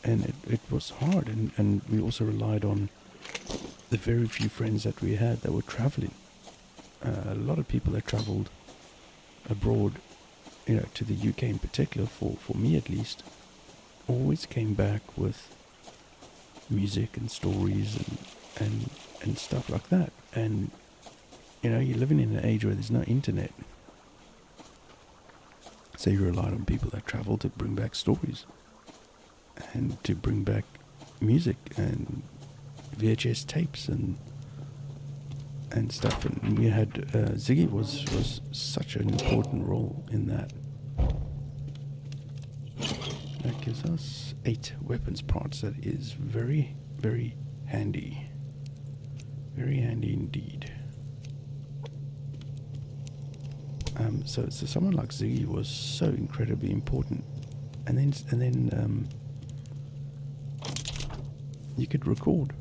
And it was hard, and we also relied on the very few friends that we had that were traveling. A lot of people that traveled abroad, you know, to the UK in particular, for me at least, always came back with music and stories and stuff like that. And, you know, you're living in an age where there's no internet. So you relied on people that travel to bring back stories and to bring back music and VHS tapes and stuff. And we had Ziggy was such an important role in that. That gives us 8 weapons parts. That is very, very handy. Very handy indeed. So someone like Ziggy was so incredibly important, and then you could record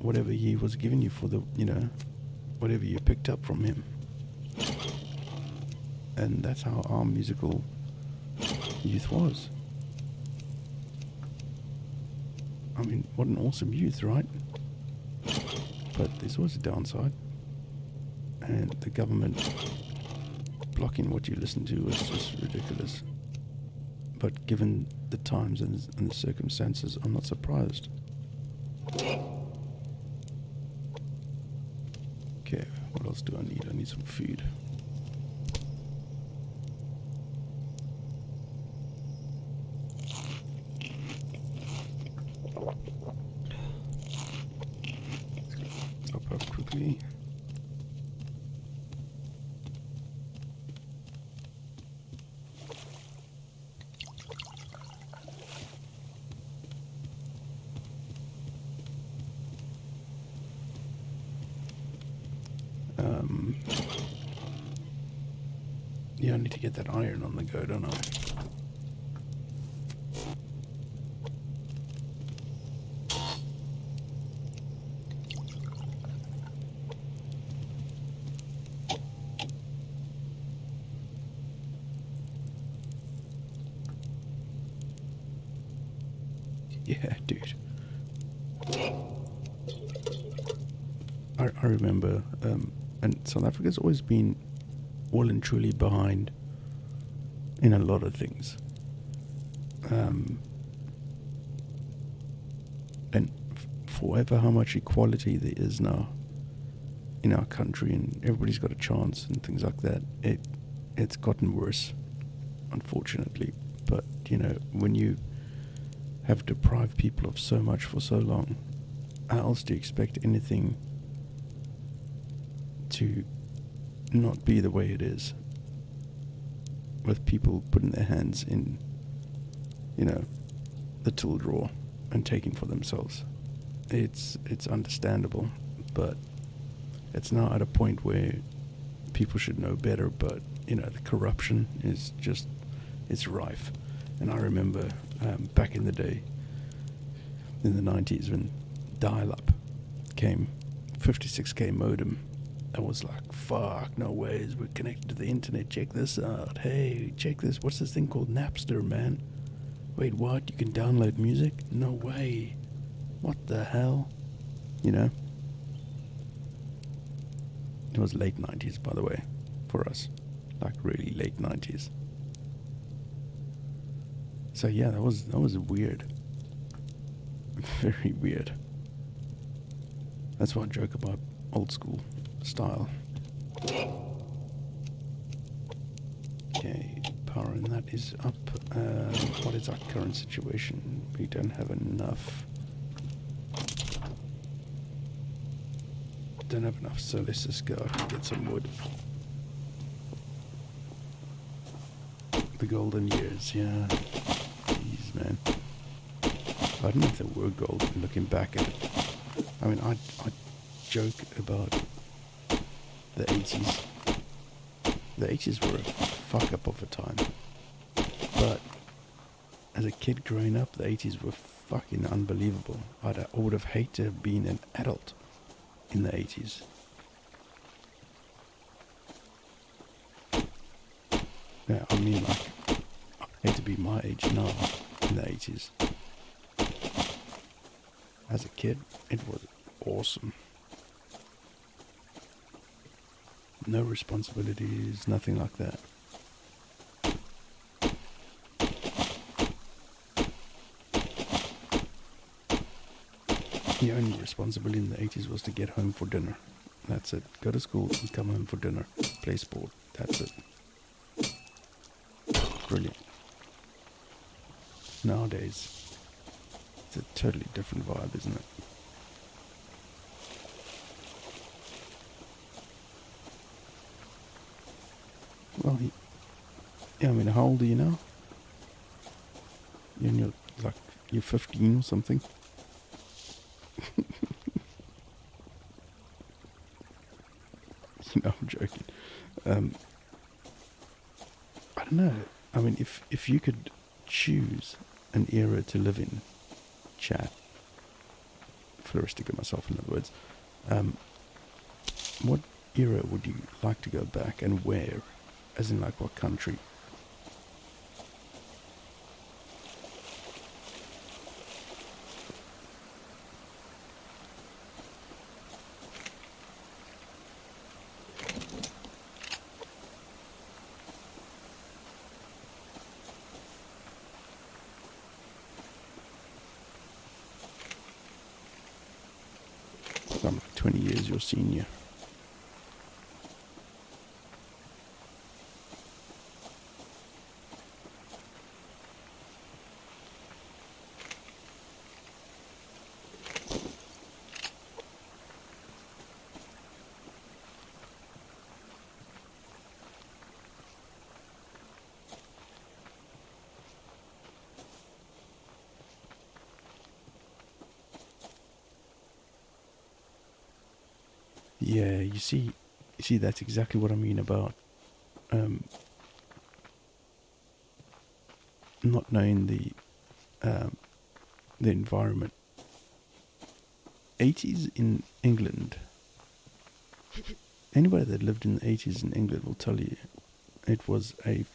whatever he was giving you for the, you know, whatever you picked up from him. And that's how our musical youth was. I mean, what an awesome youth, right? But there's always a downside, and the government blocking what you listen to was just ridiculous. But given the times and the circumstances, I'm not surprised. Okay, what else do I need? I need some food. Top up quickly. Yeah, I need to get that iron on the go, don't I? Yeah, dude. I remember, and South Africa's always been well and truly behind in a lot of things. And for ever how much equality there is now in our country, and everybody's got a chance and things like that, it's gotten worse, unfortunately. But, you know, when you have deprived people of so much for so long, how else do you expect anything to not be the way it is, with people putting their hands in, you know, the tool drawer and taking for themselves? It's understandable, but it's now at a point where people should know better. But, you know, the corruption is just, it's rife. And I remember back in the day, in the 90s, when dial-up came, 56k modem, I was like, fuck, no ways, we're connected to the internet, check this out, hey, check this, what's this thing called Napster, man? Wait, what, you can download music? No way, what the hell, you know? It was late 90s, by the way, for us, like really late 90s. So yeah, that was weird, very weird. That's why I joke about old school style. Okay, power and that is up. What is our current situation? We don't have enough. Don't have enough, so let's just go out and get some wood. The golden years, yeah. Jeez, man. I don't know if they were golden looking back at it. I mean, I joke about the 80s. The 80s were a fuck up of a time. But as a kid growing up, the 80s were fucking unbelievable. I would have hated to have been an adult in the 80s. Yeah, I mean, like, I hate to be my age now in the 80s. As a kid, it was awesome. No responsibilities, nothing like that. The only responsibility in the 80s was to get home for dinner. That's it. Go to school and come home for dinner. Play sport. That's it. Brilliant. Nowadays, it's a totally different vibe, isn't it? Well, yeah, I mean, how old are you now? You're 15 or something? No, I'm joking. I don't know. I mean, if you could choose an era to live in, chat, floristic myself, in other words, what era would you like to go back, and where? As in, like, what country? I'm like 20 years your senior. Yeah, you see, that's exactly what I mean about not knowing the environment. 80s in England. Anybody that lived in the 80s in England will tell you it was a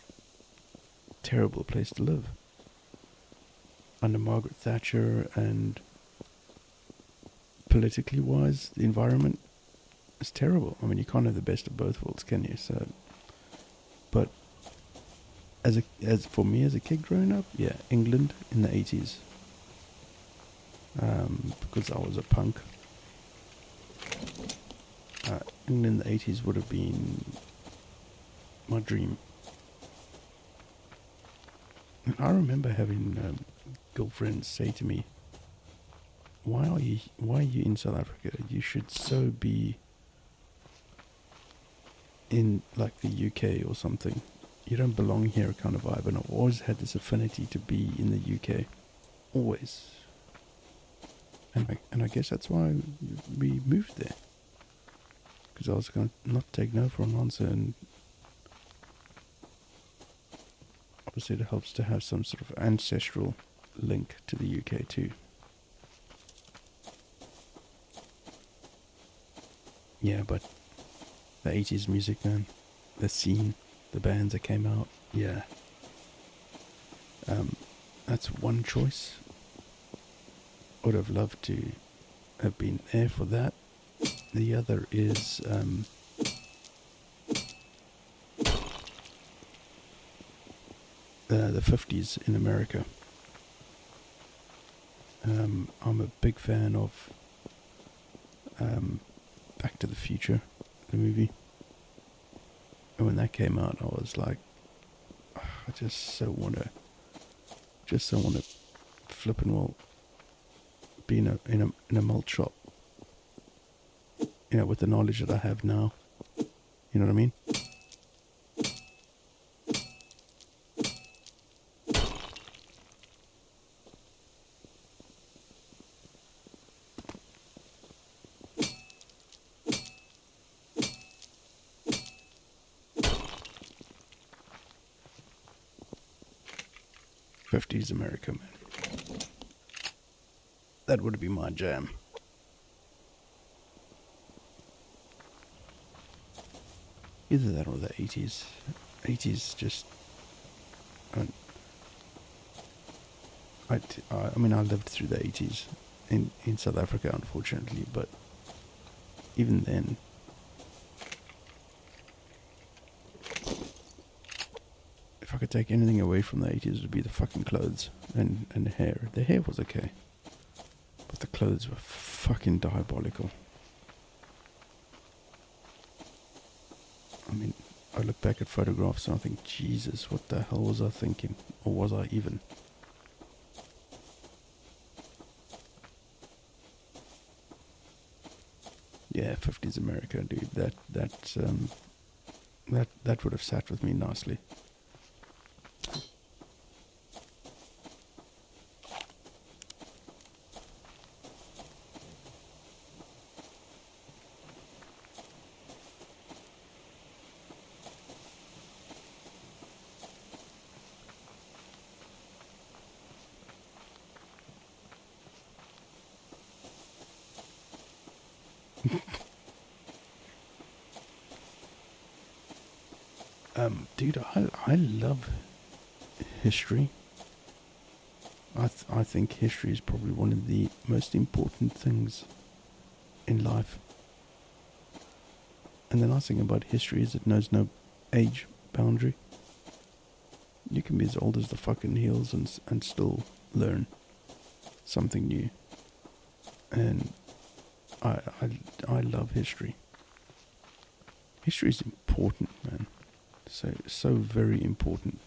terrible place to live. under Margaret Thatcher, and politically wise, the environment is terrible. I mean, you can't have the best of both worlds, can you? So, but as for me as a kid growing up, yeah, England in the 80s, because I was a punk. England in the 80s would have been my dream. And I remember having girlfriends say to me, why are you in South Africa? You should so be in like the UK or something. You don't belong here kind of vibe. And I've always had this affinity to be in the UK. Always. And I guess that's why we moved there. Because I was going to not take no for an answer, and obviously it helps to have some sort of ancestral link to the UK too. Yeah, but the 80s music, man, the scene, the bands that came out, yeah. That's one choice. Would have loved to have been there for that. The other is the 50s in America. I'm a big fan of Back to the Future, the movie. And when that came out, I was like, I just so want to flip and well be in a malt shop. You know, with the knowledge that I have now. You know what I mean? '50s America, man. That would be my jam. Either that or the 80s. 80s just... I mean, I lived through the 80s in South Africa, unfortunately, but even then... If I could take anything away from the 80s, it would be the fucking clothes and the hair. The hair was okay, but the clothes were fucking diabolical. I mean, I look back at photographs and I think, Jesus, what the hell was I thinking? Or was I even? Yeah, 50s America, dude. That would have sat with me nicely. Dude, I love history. I think history is probably one of the most important things in life. And the nice thing about history is it knows no age boundary. You can be as old as the fucking hills and still learn something new. And I love history. History is important, man. So very important.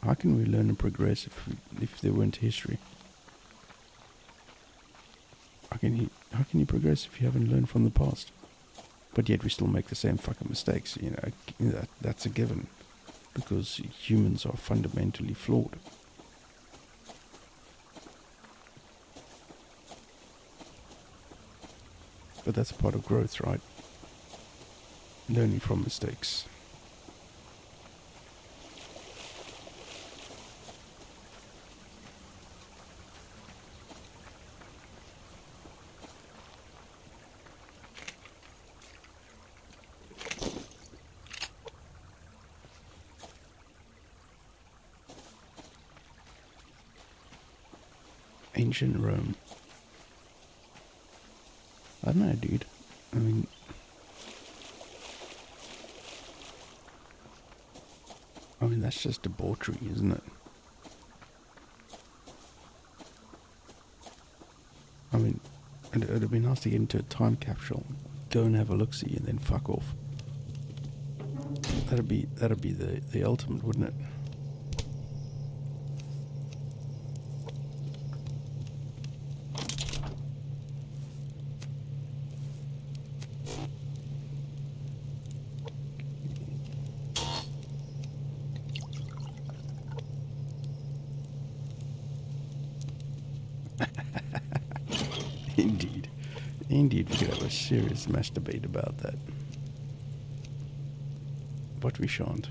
How can we learn and progress if there weren't history? How can you progress if you haven't learned from the past? But yet we still make the same fucking mistakes. You know, that's a given, because humans are fundamentally flawed. But that's part of growth, right? Learning from mistakes. Ancient Rome. I don't know, dude. I mean, that's just debauchery, isn't it? I mean, it'd be nice to get into a time capsule, go and have a look-see, and then fuck off. That'd be the ultimate, wouldn't it? Indeed, we could have a serious mass debate about that. But we shan't.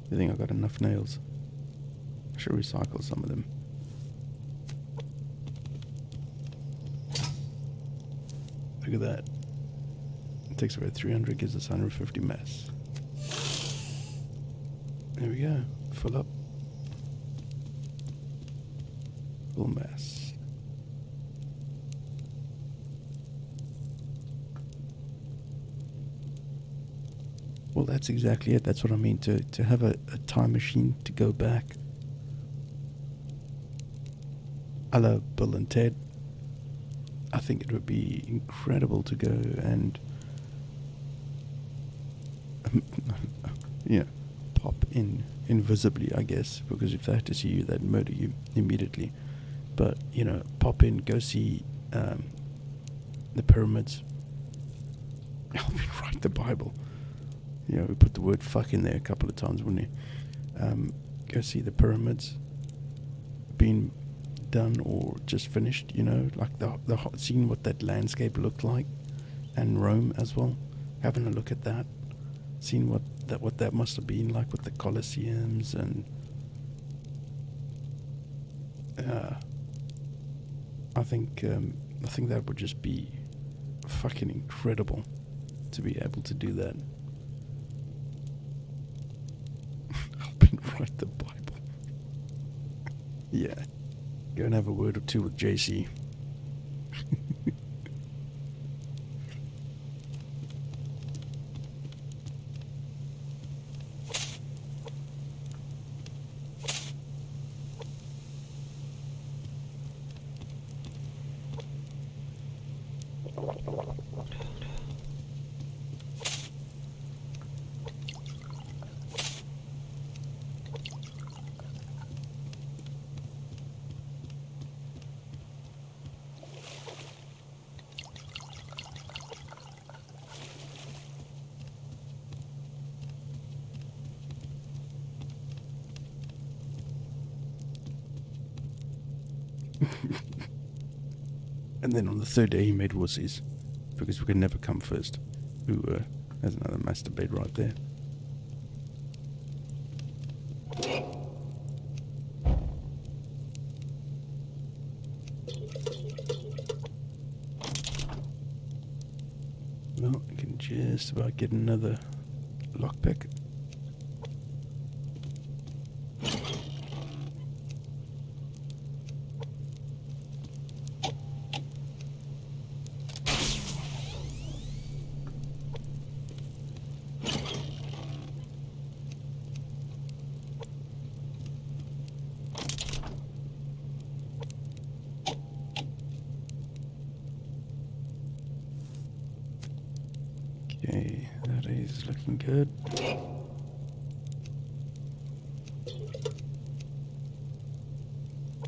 You think I got enough nails? I should recycle some of them. Look at that. It takes away 300, gives us 150 mass. There we go. Full up. Full mass. Well, that's exactly it. That's what I mean. To have a time machine to go back. A la Bill and Ted. I think it would be incredible to go and pop in invisibly, I guess, because if they had to see you, they'd murder you immediately. But, pop in, go see the pyramids. Help me write the Bible. We put the word fuck in there a couple of times, wouldn't you? Go see the pyramids being done or just finished, like seeing what that landscape looked like, and Rome as well, having a look at that, seeing what that must have been like with the Colosseums, and I think that would just be fucking incredible to be able to do that. Help me write the Bible. Yeah. Go and have a word or two with JC. And then on the third day he made wussies, because we could never come first. Ooh, there's another masturbate right there. Well, I can just about get another lockpick. Okay, that is looking good.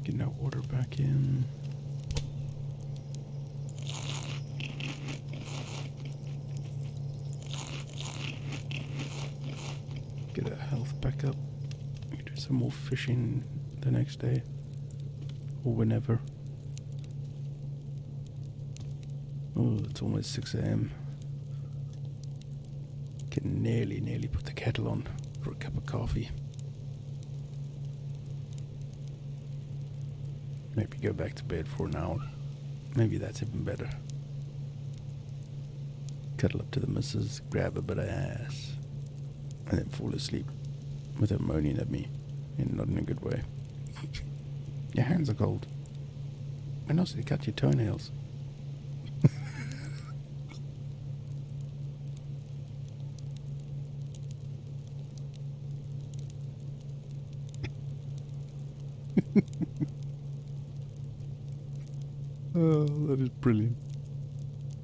Get that water back in. Get our health back up. We can do some more fishing the next day, or whenever. Oh, it's almost 6 a.m. Can nearly put the kettle on for a cup of coffee. Maybe go back to bed for an hour. Maybe that's even better. cuddle up to the missus, grab a bit of ass, and then fall asleep with her moaning at me, and not in a good way. Your hands are cold. And also, you cut your toenails. Oh, that is brilliant.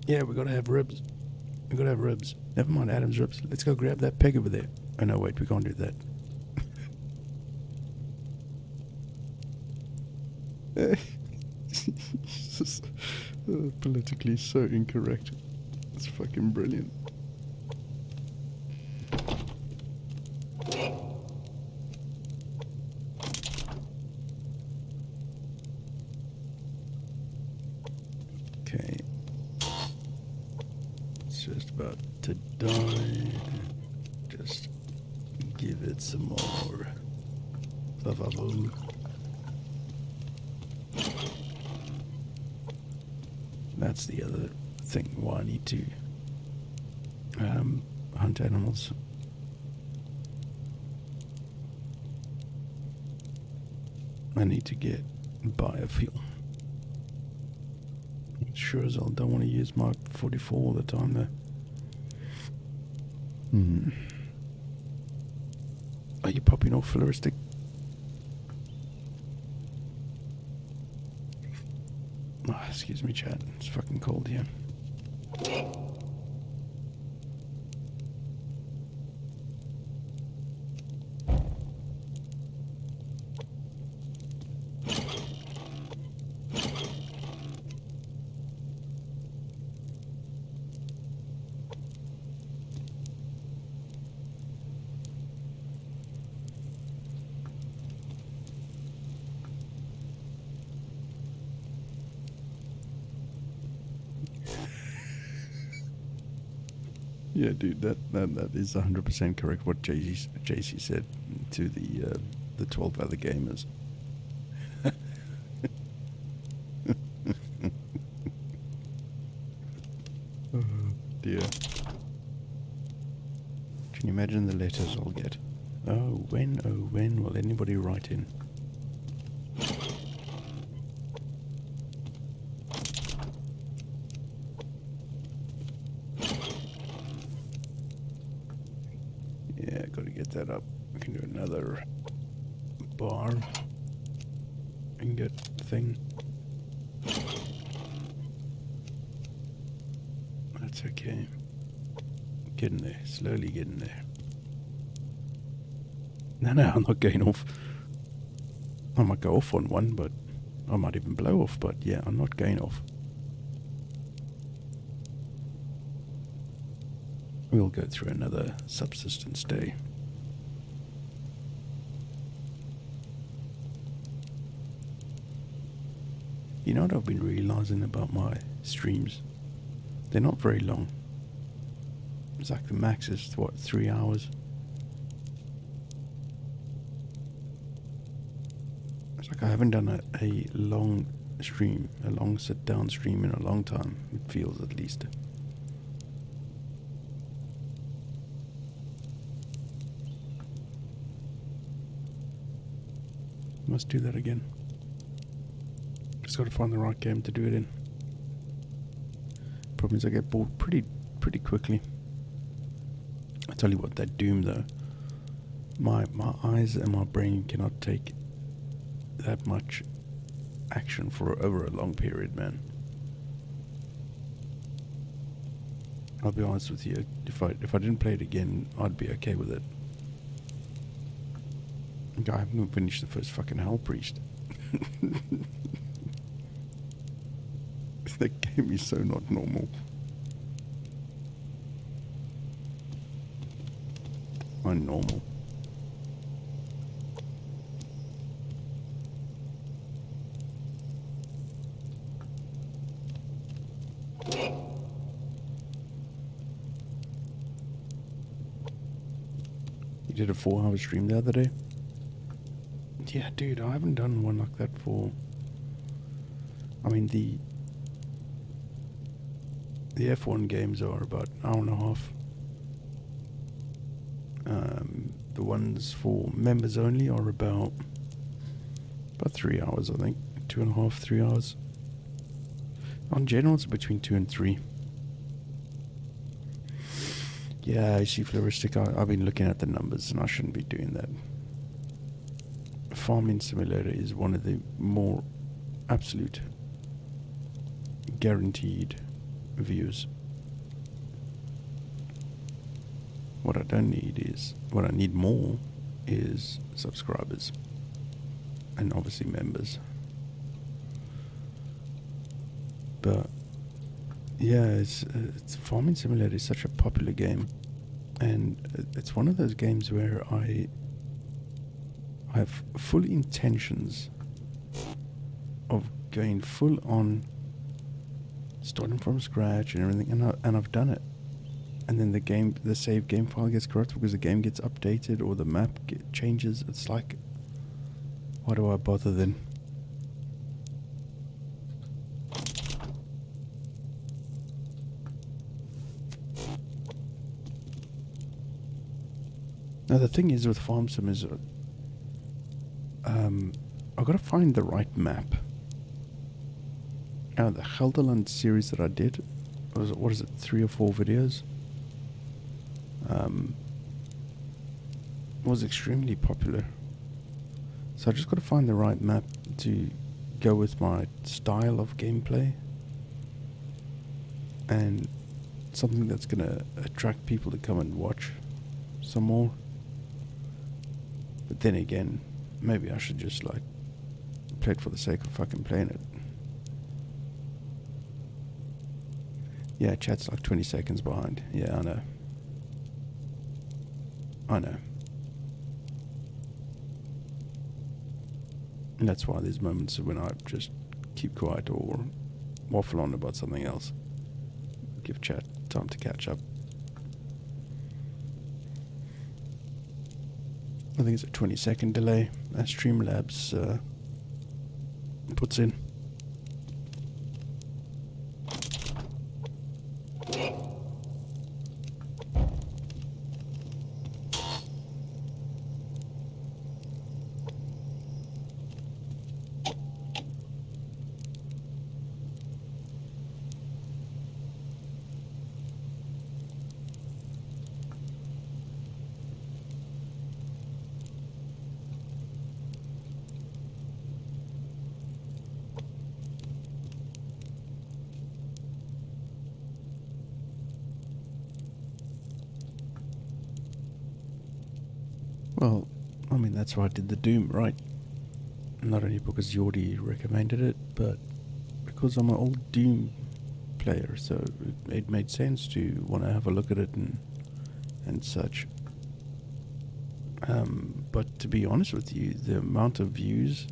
Yeah, we gotta have ribs. We gotta have ribs. Never mind Adam's ribs. Let's go grab that pig over there. Oh no, wait, we can't do that. Politically so incorrect. It's fucking brilliant. Okay. It's just about to die. Just give it some more. Ba-ba-boom. That's the other thing why I need to hunt animals. I need to get biofuel. Sure as hell don't want to use my 44 all the time though. Are you popping off floristic? Oh, excuse me, chat. It's fucking cold here. Yeah, dude, that is 100% correct. What JC said to the 12 other gamers. Oh dear. Can you imagine the letters I'll get? Oh, when will anybody write in? Yeah, gotta get that up. We can do another bar and get the thing. That's okay. Getting there, slowly getting there. No, I'm not going off. I might go off on one, but I might even blow off, but yeah, I'm not going off. We'll go through another Subsistence day. You know what I've been realizing about my streams? They're not very long. It's like the max is, what, 3 hours? It's like I haven't done a long stream, a long sit-down stream in a long time. It feels, at least. Must do that again. Just got to find the right game to do it in. Problem is I get bored pretty quickly. I tell you what, that Doom though, my eyes and my brain cannot take that much action for over a long period, man. I'll be honest with you, if I didn't play it again, I'd be okay with it. I haven't even finished the first fucking Hell Priest. That game is so not normal. Unnormal. You did a 4-hour stream the other day? Yeah, dude, I haven't done one like that for... I mean, the The F1 games are about an hour and a half. The ones for members only are about 3 hours, I think. 2.5, 3 hours. On general, it's between 2 and 3. Yeah, I see, Floristic. I've been looking at the numbers, and I shouldn't be doing that. Farming Simulator is one of the more absolute guaranteed views. What I need more is subscribers and obviously members. But yeah, it's Farming Simulator is such a popular game, and it's one of those games where I have full intentions of going full on, starting from scratch and everything, and I've done it. And then the save game file gets corrupted because the game gets updated or the map changes. It's like, why do I bother then? Now the thing is with Farm Sim is, I've got to find the right map. Now the Gelderland series that I did, what is it, 3 or 4 videos? Was extremely popular. So I just got to find the right map to go with my style of gameplay, and something that's going to attract people to come and watch some more. But then again, maybe I should just like play it for the sake of fucking playing it. Yeah, chat's like 20 seconds behind. Yeah, I know. And that's why there's moments when I just keep quiet or waffle on about something else. Give chat time to catch up. I think it's a 20-second delay as Streamlabs puts in. Well, I mean, that's why I did the Doom, right? Not only because Jordi recommended it, but because I'm an old Doom player, so it made sense to want to have a look at it and such. But to be honest with you, the amount of views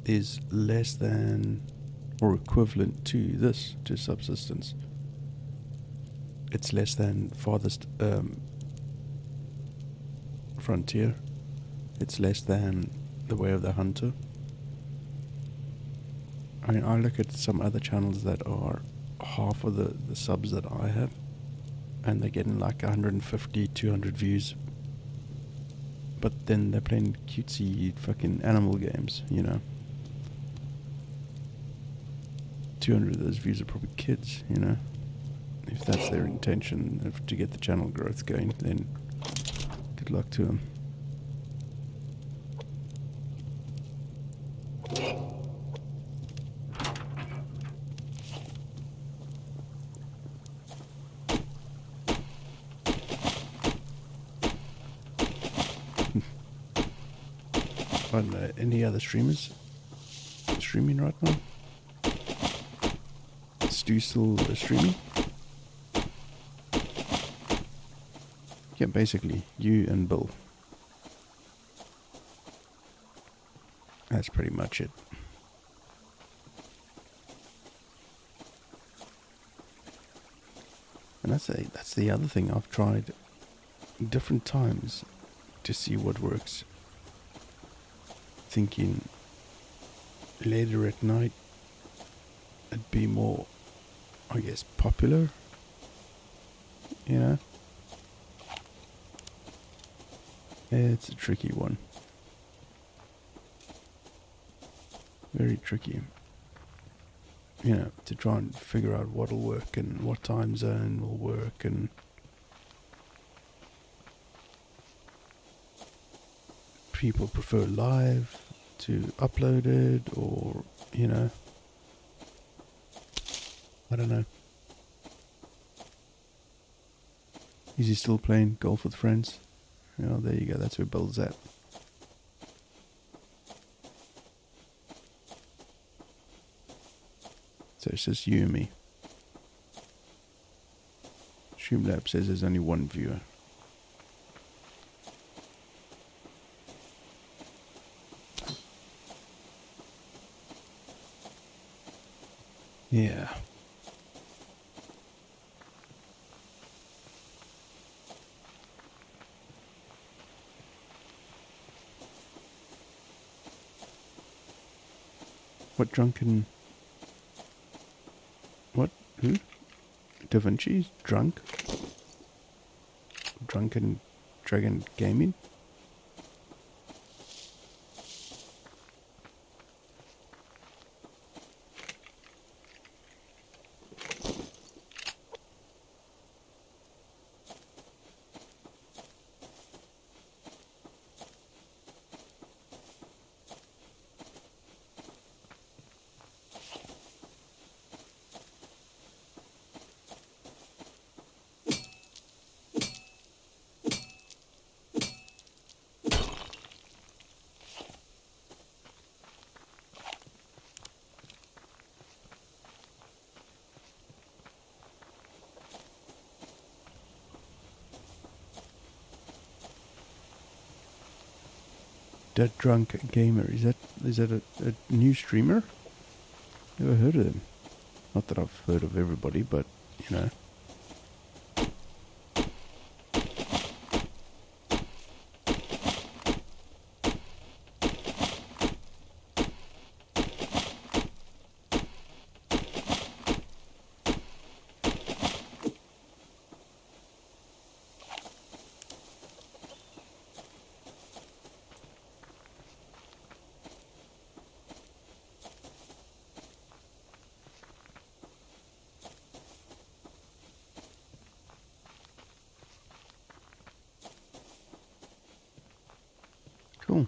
is less than or equivalent to this, to Subsistence. It's less than Farthest Frontier. It's less than The Way of the Hunter. I mean, I look at some other channels that are half of the subs that I have, and they're getting like 150, 200 views. But then they're playing cutesy fucking animal games, you know. 200 of those views are probably kids, you know. If that's their intention to get the channel growth going, then good luck to them. Any other streamers streaming right now? Stu still streaming? Yeah, basically, you and Bill. That's pretty much it. And that's the other thing. I've tried different times to see what works. Thinking later at night it'd be more I guess, popular. You know? It's a tricky one. Very tricky. You know, to try and figure out what'll work and what time zone will work, and people prefer live to uploaded, or, you know, I don't know. Is he still playing golf with friends? Oh, there you go, that's where Bill's at. So it's just you and me. Streamlabs says there's only one viewer. Yeah. What drunken... What? Who? Da Vinci's drunk? Drunken Dragon Gaming? That Drunk Gamer, is that a new streamer? Never heard of them. Not that I've heard of everybody, but, you know. Cool.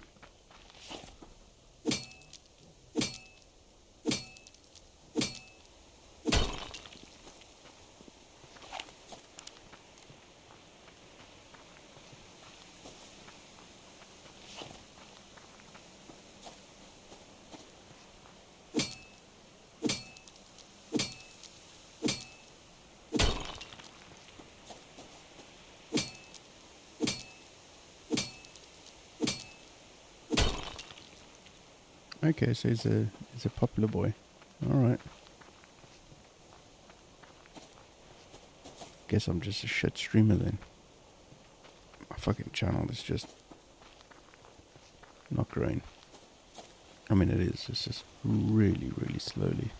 Okay, so he's a popular boy. Alright. Guess I'm just a shit streamer then. My fucking channel is just not growing. I mean, it is. It's just really, really slowly.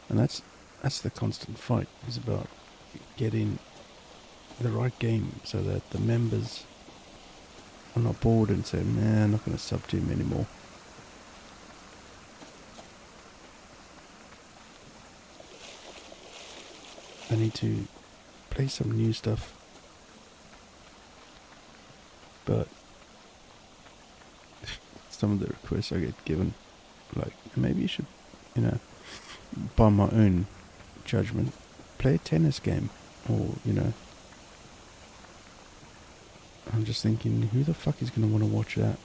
And that's the constant fight. It's about getting the right game so that the members are not bored and say, man, I'm not going to sub to him anymore. I need to play some new stuff. But some of the requests I get given, like, maybe you should, you know, by my own judgment, play a tennis game. Or, you know, I'm just thinking, who the fuck is going to want to watch that?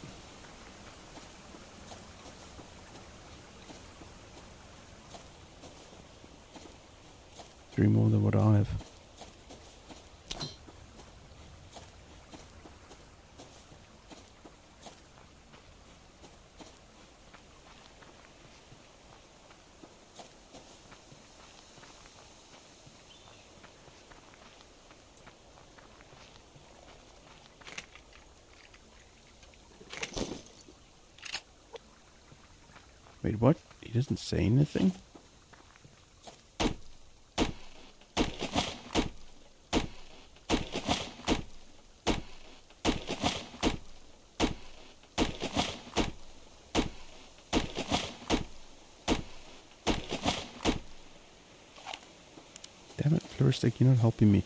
Three more than what I have. Wait, what? He doesn't say anything? Floristic, you're not helping me.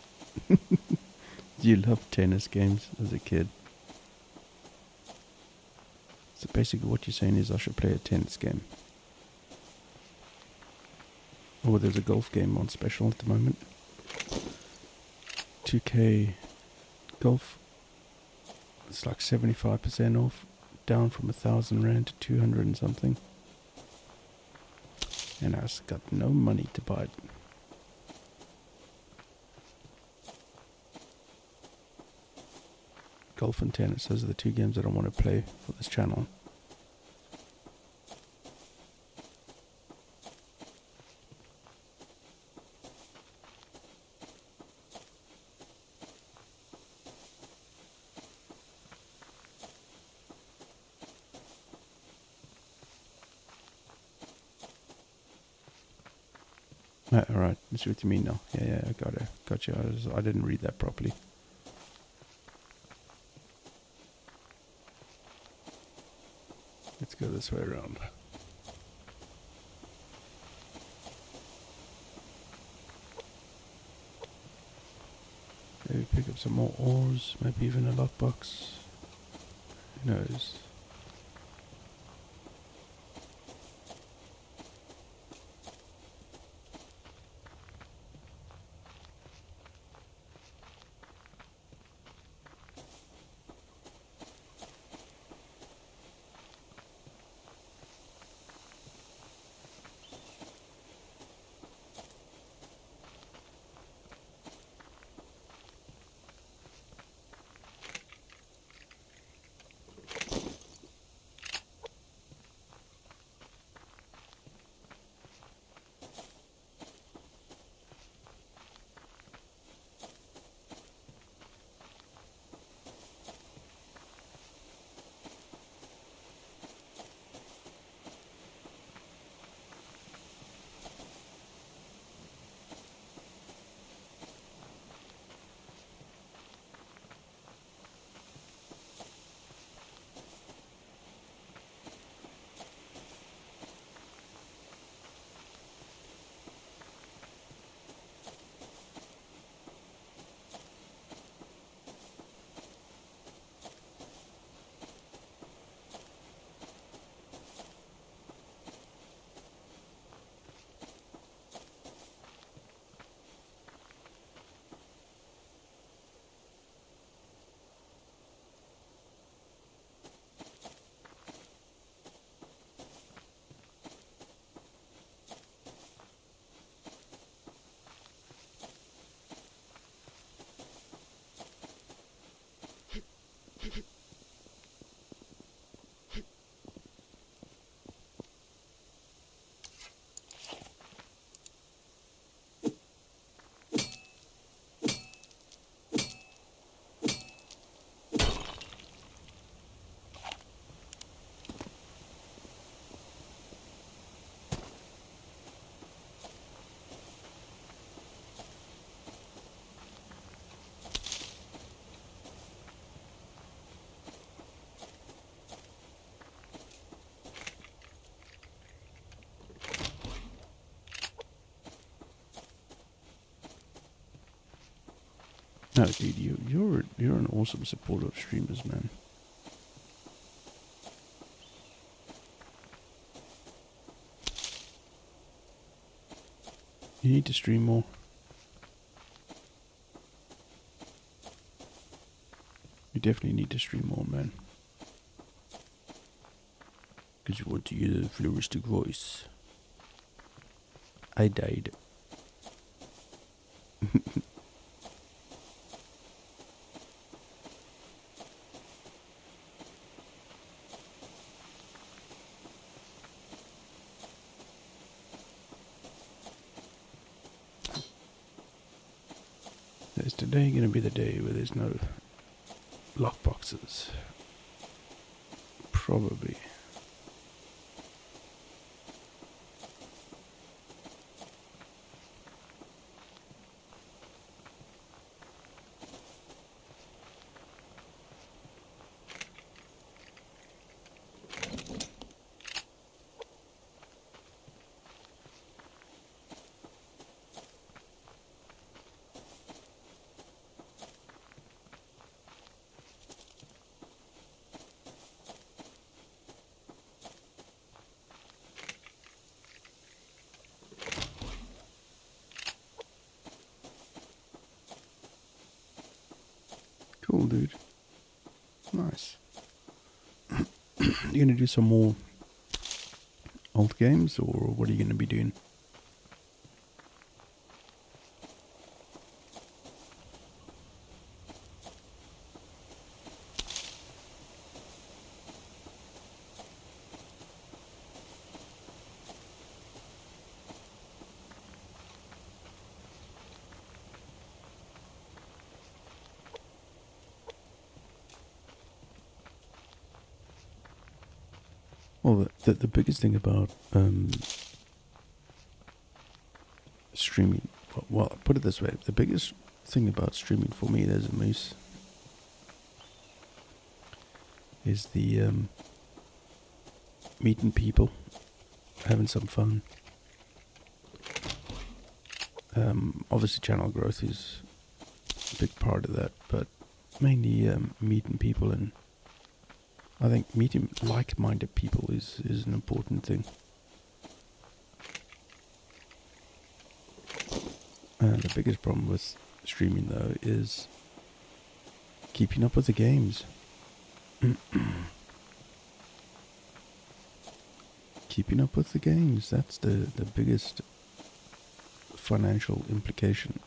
You loved tennis games as a kid. So basically what you're saying is I should play a tennis game. Oh, there's a golf game on special at the moment. 2K golf. It's like 75% off. Down from 1,000 rand to 200 and something. And I've got no money to buy it. Golf and tennis, those are the two games that I want to play for this channel. Alright, I see what you mean now. Yeah, I got you. I didn't read that properly. Let's go this way around. Maybe pick up some more ores, maybe even a lockbox. Who knows? No, dude, you're an awesome supporter of streamers, man. You need to stream more. You definitely need to stream more, man. Because you want to hear the floristic voice. I died. Is today going to be the day where there's no lockboxes? Probably. Cool, dude. Nice. You gonna do some more old games, or what are you gonna be doing? Well, the biggest thing about streaming, well, put it this way, the biggest thing about streaming for me as a moose is the meeting people, having some fun. Obviously channel growth is a big part of that, but mainly meeting people, and I think meeting like-minded people is an important thing. The biggest problem with streaming, though, is keeping up with the games. Keeping up with the games, that's the biggest financial implication.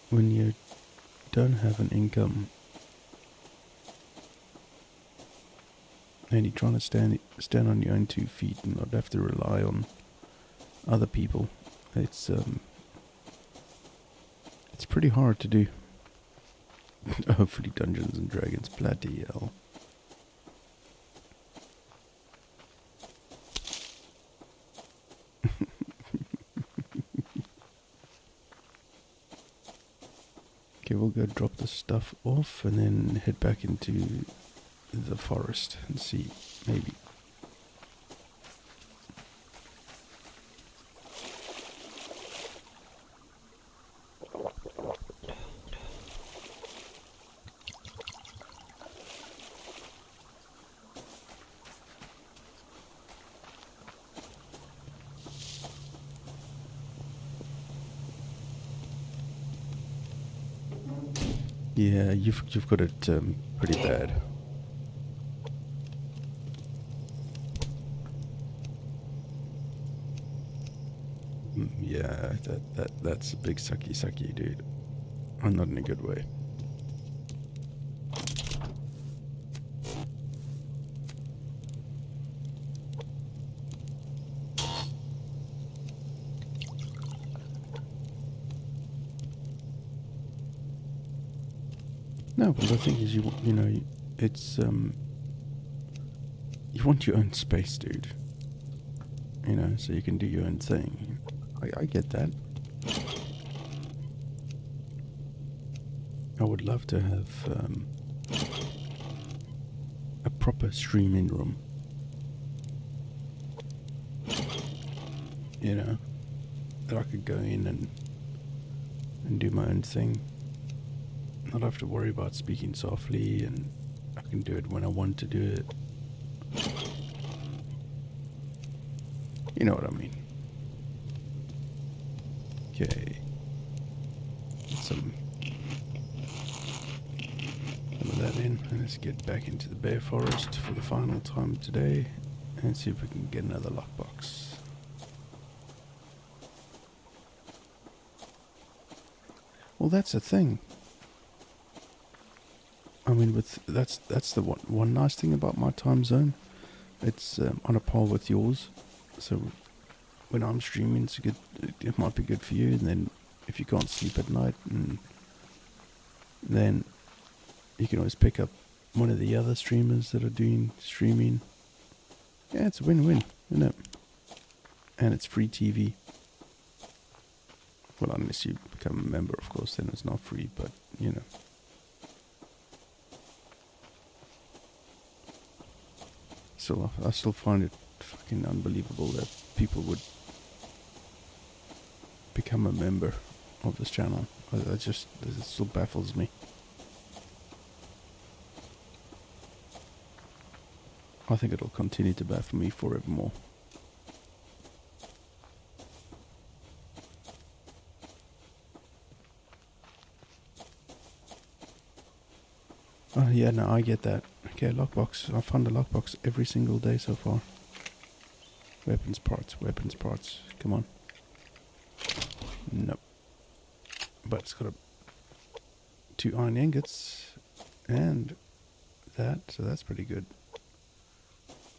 When you don't have an income and you're trying to stand on your own 2 feet and not have to rely on other people, it's pretty hard to do. Hopefully Dungeons and Dragons, bloody hell. Okay, we'll go drop the stuff off and then head back into the forest and see, maybe. Yeah, you've got it pretty bad. Yeah, that's a big sucky, dude. I'm not in a good way. No, but the thing is, you know, it's you want your own space, dude. You know, so you can do your own thing. I get that. I would love to have a proper streaming room. You know, that I could go in and do my own thing. Not have to worry about speaking softly, and I can do it when I want to do it. You know what I mean. Okay. Some of that in. And let's get back into the bear forest for the final time today and see if we can get another lockbox. Well, that's the thing. I mean, that's the one nice thing about my time zone. It's on a par with yours. So when I'm streaming, it might be good for you. And then if you can't sleep at night, and then you can always pick up one of the other streamers that are doing streaming. Yeah, it's a win-win, isn't it? And it's free TV. Well, unless you become a member, of course, then it's not free. But you know. So I still find it fucking unbelievable that people would become a member of this channel. It still baffles me. I think it'll continue to baffle me forevermore. Oh yeah, no, I get that. Okay, lockbox. I found a lockbox every single day so far. Weapons parts, weapons parts. Come on. Nope. But it's got 2 iron ingots and that, so that's pretty good.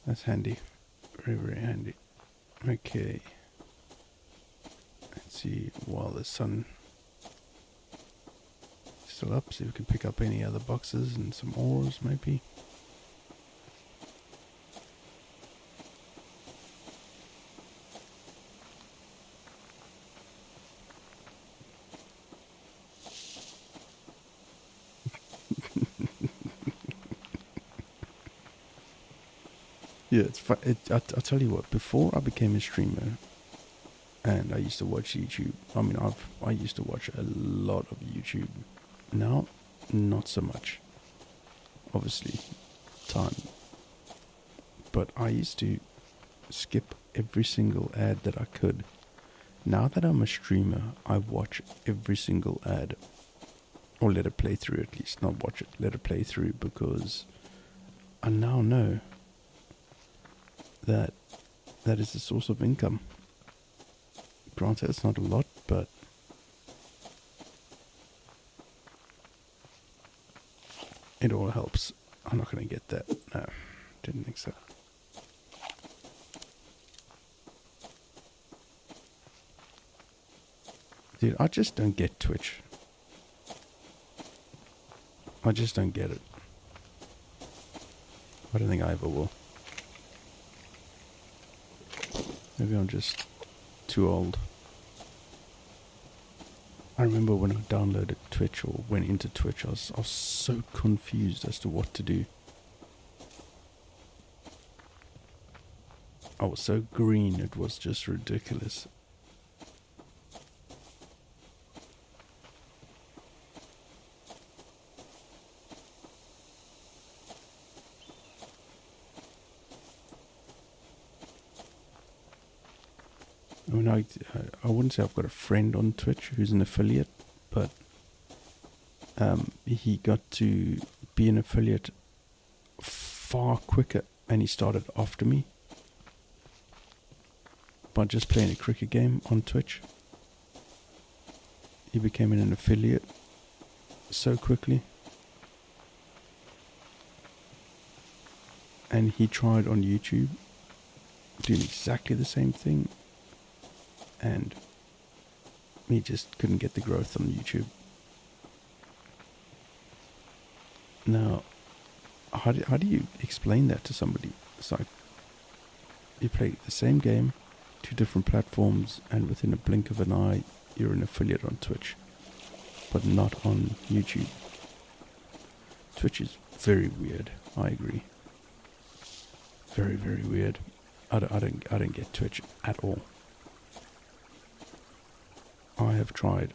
That's handy. Very, very handy. Okay. Let's see, while the sun is still up, see if we can pick up any other boxes and some ores maybe. Yeah, it's fun. I'll tell you what, before I became a streamer, and I used to watch YouTube, I mean, I used to watch a lot of YouTube. Now, not so much. Obviously, time. But I used to skip every single ad that I could. Now that I'm a streamer, I watch every single ad. Or let it play through at least. Not watch it, let it play through, because I now know that is the source of income. Granted, it's not a lot, but it all helps. I'm not going to get that. No, didn't think so. Dude, I just don't get Twitch. I just don't get it. I don't think I ever will. Maybe I'm just too old. I remember when I downloaded Twitch or went into Twitch, I was so confused as to what to do. I was so green, it was just ridiculous. I mean, I wouldn't say I've got a friend on Twitch who's an affiliate, but he got to be an affiliate far quicker, and he started after me by just playing a cricket game on Twitch. He became an affiliate so quickly, and he tried on YouTube doing exactly the same thing, and he just couldn't get the growth on YouTube. Now, how do you explain that to somebody? It's like you play the same game, 2 different platforms, and within a blink of an eye, you're an affiliate on Twitch, but not on YouTube. Twitch is very weird. I agree. Very, very weird. I don't get Twitch at all. I have tried.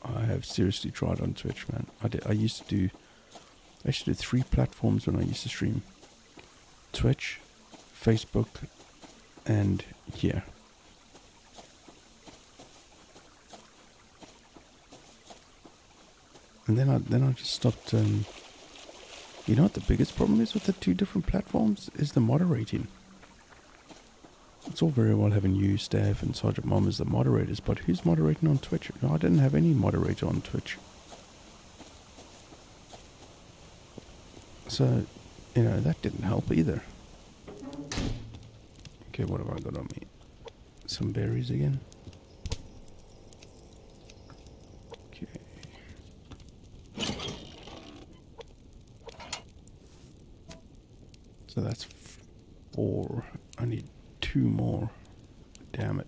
I have seriously tried on Twitch, man. I used to do 3 platforms when I used to stream. Twitch, Facebook, and here. And then I just stopped. You know what the biggest problem is with the 2 different platforms? Is the moderating. It's all very well having you, Staff, and Sergeant Mom as the moderators, but who's moderating on Twitch? No, I didn't have any moderator on Twitch. So, you know, that didn't help either. Okay, what have I got on me? Some berries again. Okay. So that's 4. I need 2 more. Damn it.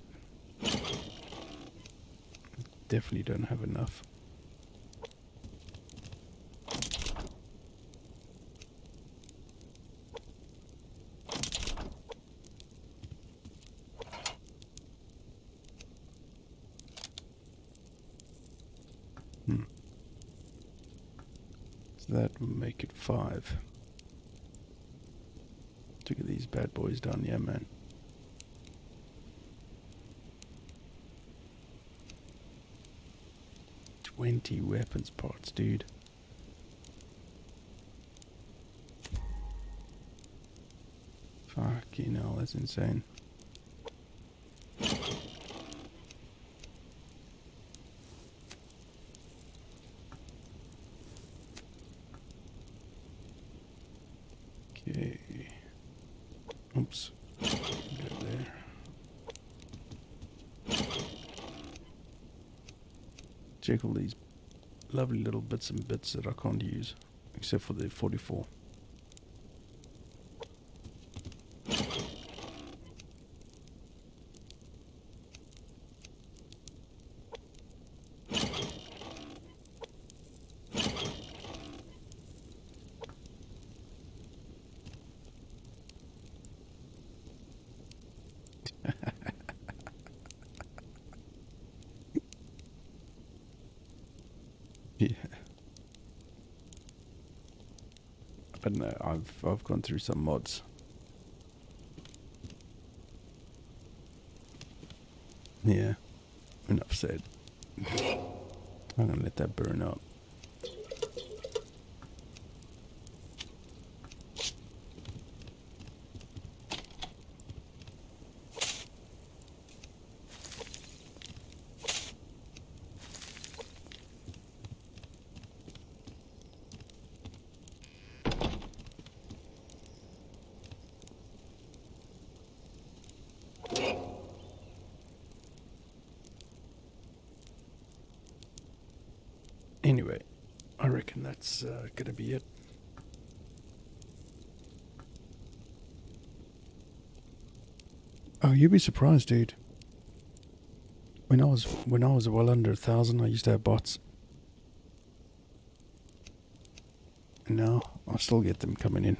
Definitely don't have enough. So that will make it 5. To get these bad boys done, yeah, man. 20 weapons parts, dude. Fucking hell, that's insane. Okay. Oops. Go there. Check all these lovely little bits and bits that I can't use, except for the 44. Yeah. But no, I've gone through some mods. Yeah. Enough said. I'm gonna let that burn out. Anyway, I reckon that's gonna be it. Oh, you'd be surprised, dude. When I was well under 1,000, I used to have bots. And now I still get them coming in.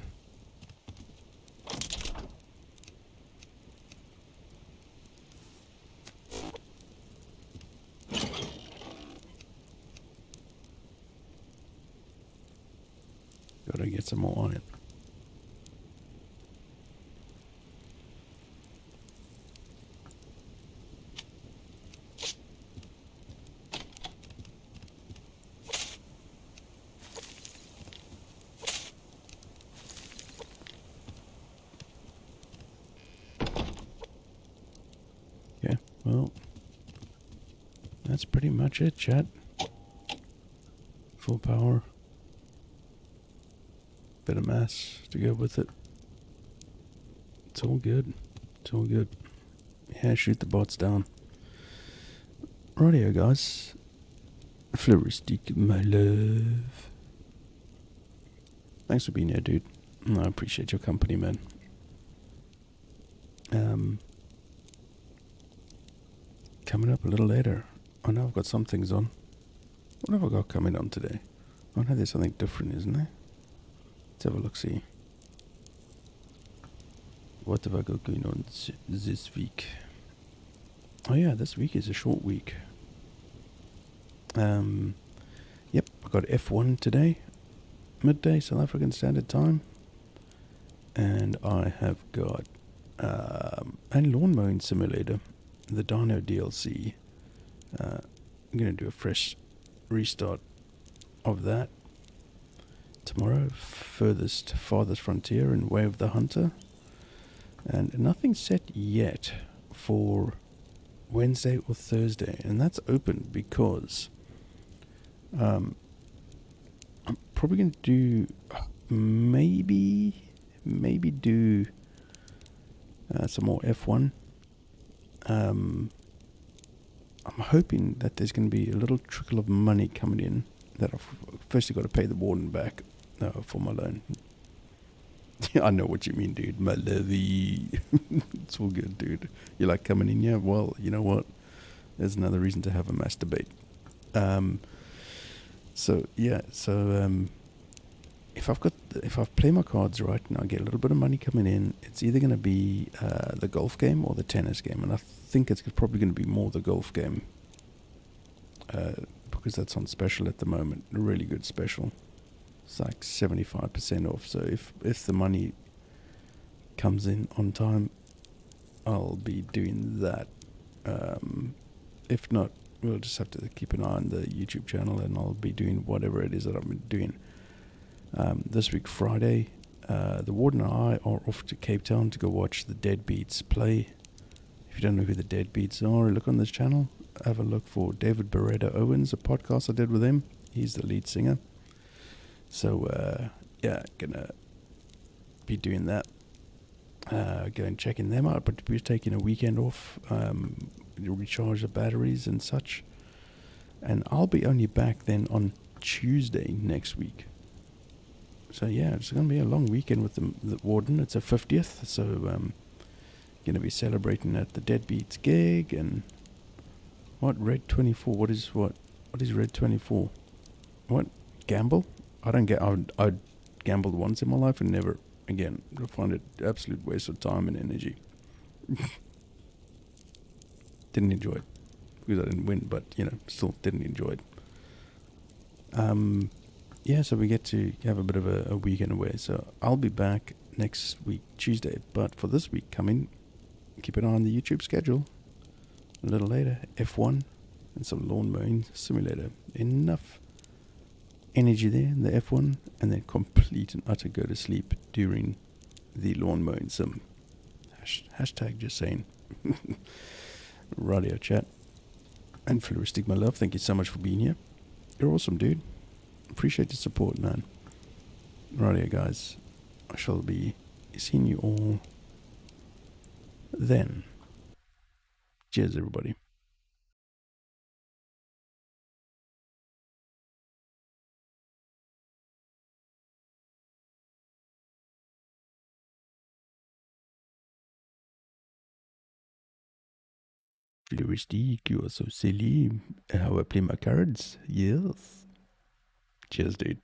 Gotta get some more on it. Okay, well, that's pretty much it, chat. Full power. Bit of mass to go with it. It's all good. It's all good. Yeah, shoot the bots down. Rightio, guys. Floristic, my love. Thanks for being here, dude. I appreciate your company, man. Coming up a little later. I know I've got some things on. What have I got coming on today? I know there's something different, isn't there? Let's have a look, see. What have I got going on this week? Oh yeah, this week is a short week. Yep, I got F1 today. Midday, South African Standard Time. And I have got a lawn mowing simulator. The Dino DLC. I'm going to do a fresh restart of that. Tomorrow, farthest frontier and Way of the Hunter. And nothing set yet for Wednesday or Thursday. And that's open because I'm probably going to do maybe do some more F1. I'm hoping that there's going to be a little trickle of money coming in that I've firstly got to pay the warden back for my loan. I know what you mean, dude. My levy. It's all good, dude. You like coming in? Yeah, well, you know what? There's another reason to have a mass debate. If I play my cards right and I get a little bit of money coming in, it's either going to be the golf game or the tennis game, and I think it's probably going to be more the golf game because that's on special at the moment. A really good special. It's like 75% off. So if the money comes in on time, I'll be doing that. If not, we'll just have to keep an eye on the YouTube channel, and I'll be doing whatever it is that I've been doing. This week, Friday, the Warden and I are off to Cape Town to go watch the Deadbeats play. If you don't know who the Deadbeats are, look on this channel. Have a look for David Beretta Owens, a podcast I did with him. He's the lead singer. So, yeah, gonna be doing that. Going checking them out, but we're taking a weekend off, recharge the batteries and such. And I'll be only back then on Tuesday next week. So yeah, it's going to be a long weekend with the Warden. It's a 50th, so going to be celebrating at the Deadbeats gig. And what, Red 24? What is Red 24? What, gamble? I don't get. I gambled once in my life and never again. I find it absolute waste of time and energy. Didn't enjoy it because I didn't win, but still didn't enjoy it. Yeah, so we get to have a bit of a weekend away. So I'll be back next week, Tuesday. But for this week coming, keep an eye on the YouTube schedule. A little later, F1 and some lawn mowing simulator. Enough energy there in the F1, and then complete and utter go to sleep during the lawn mowing sim. Hashtag just saying. Radio chat. And Floristic, my love, thank you so much for being here. You're awesome, dude. Appreciate the support, man. Rightio, guys. I shall be seeing you all then. Cheers, everybody. Floristic, you are so silly. How I play my cards? Yes. Cheers, dude.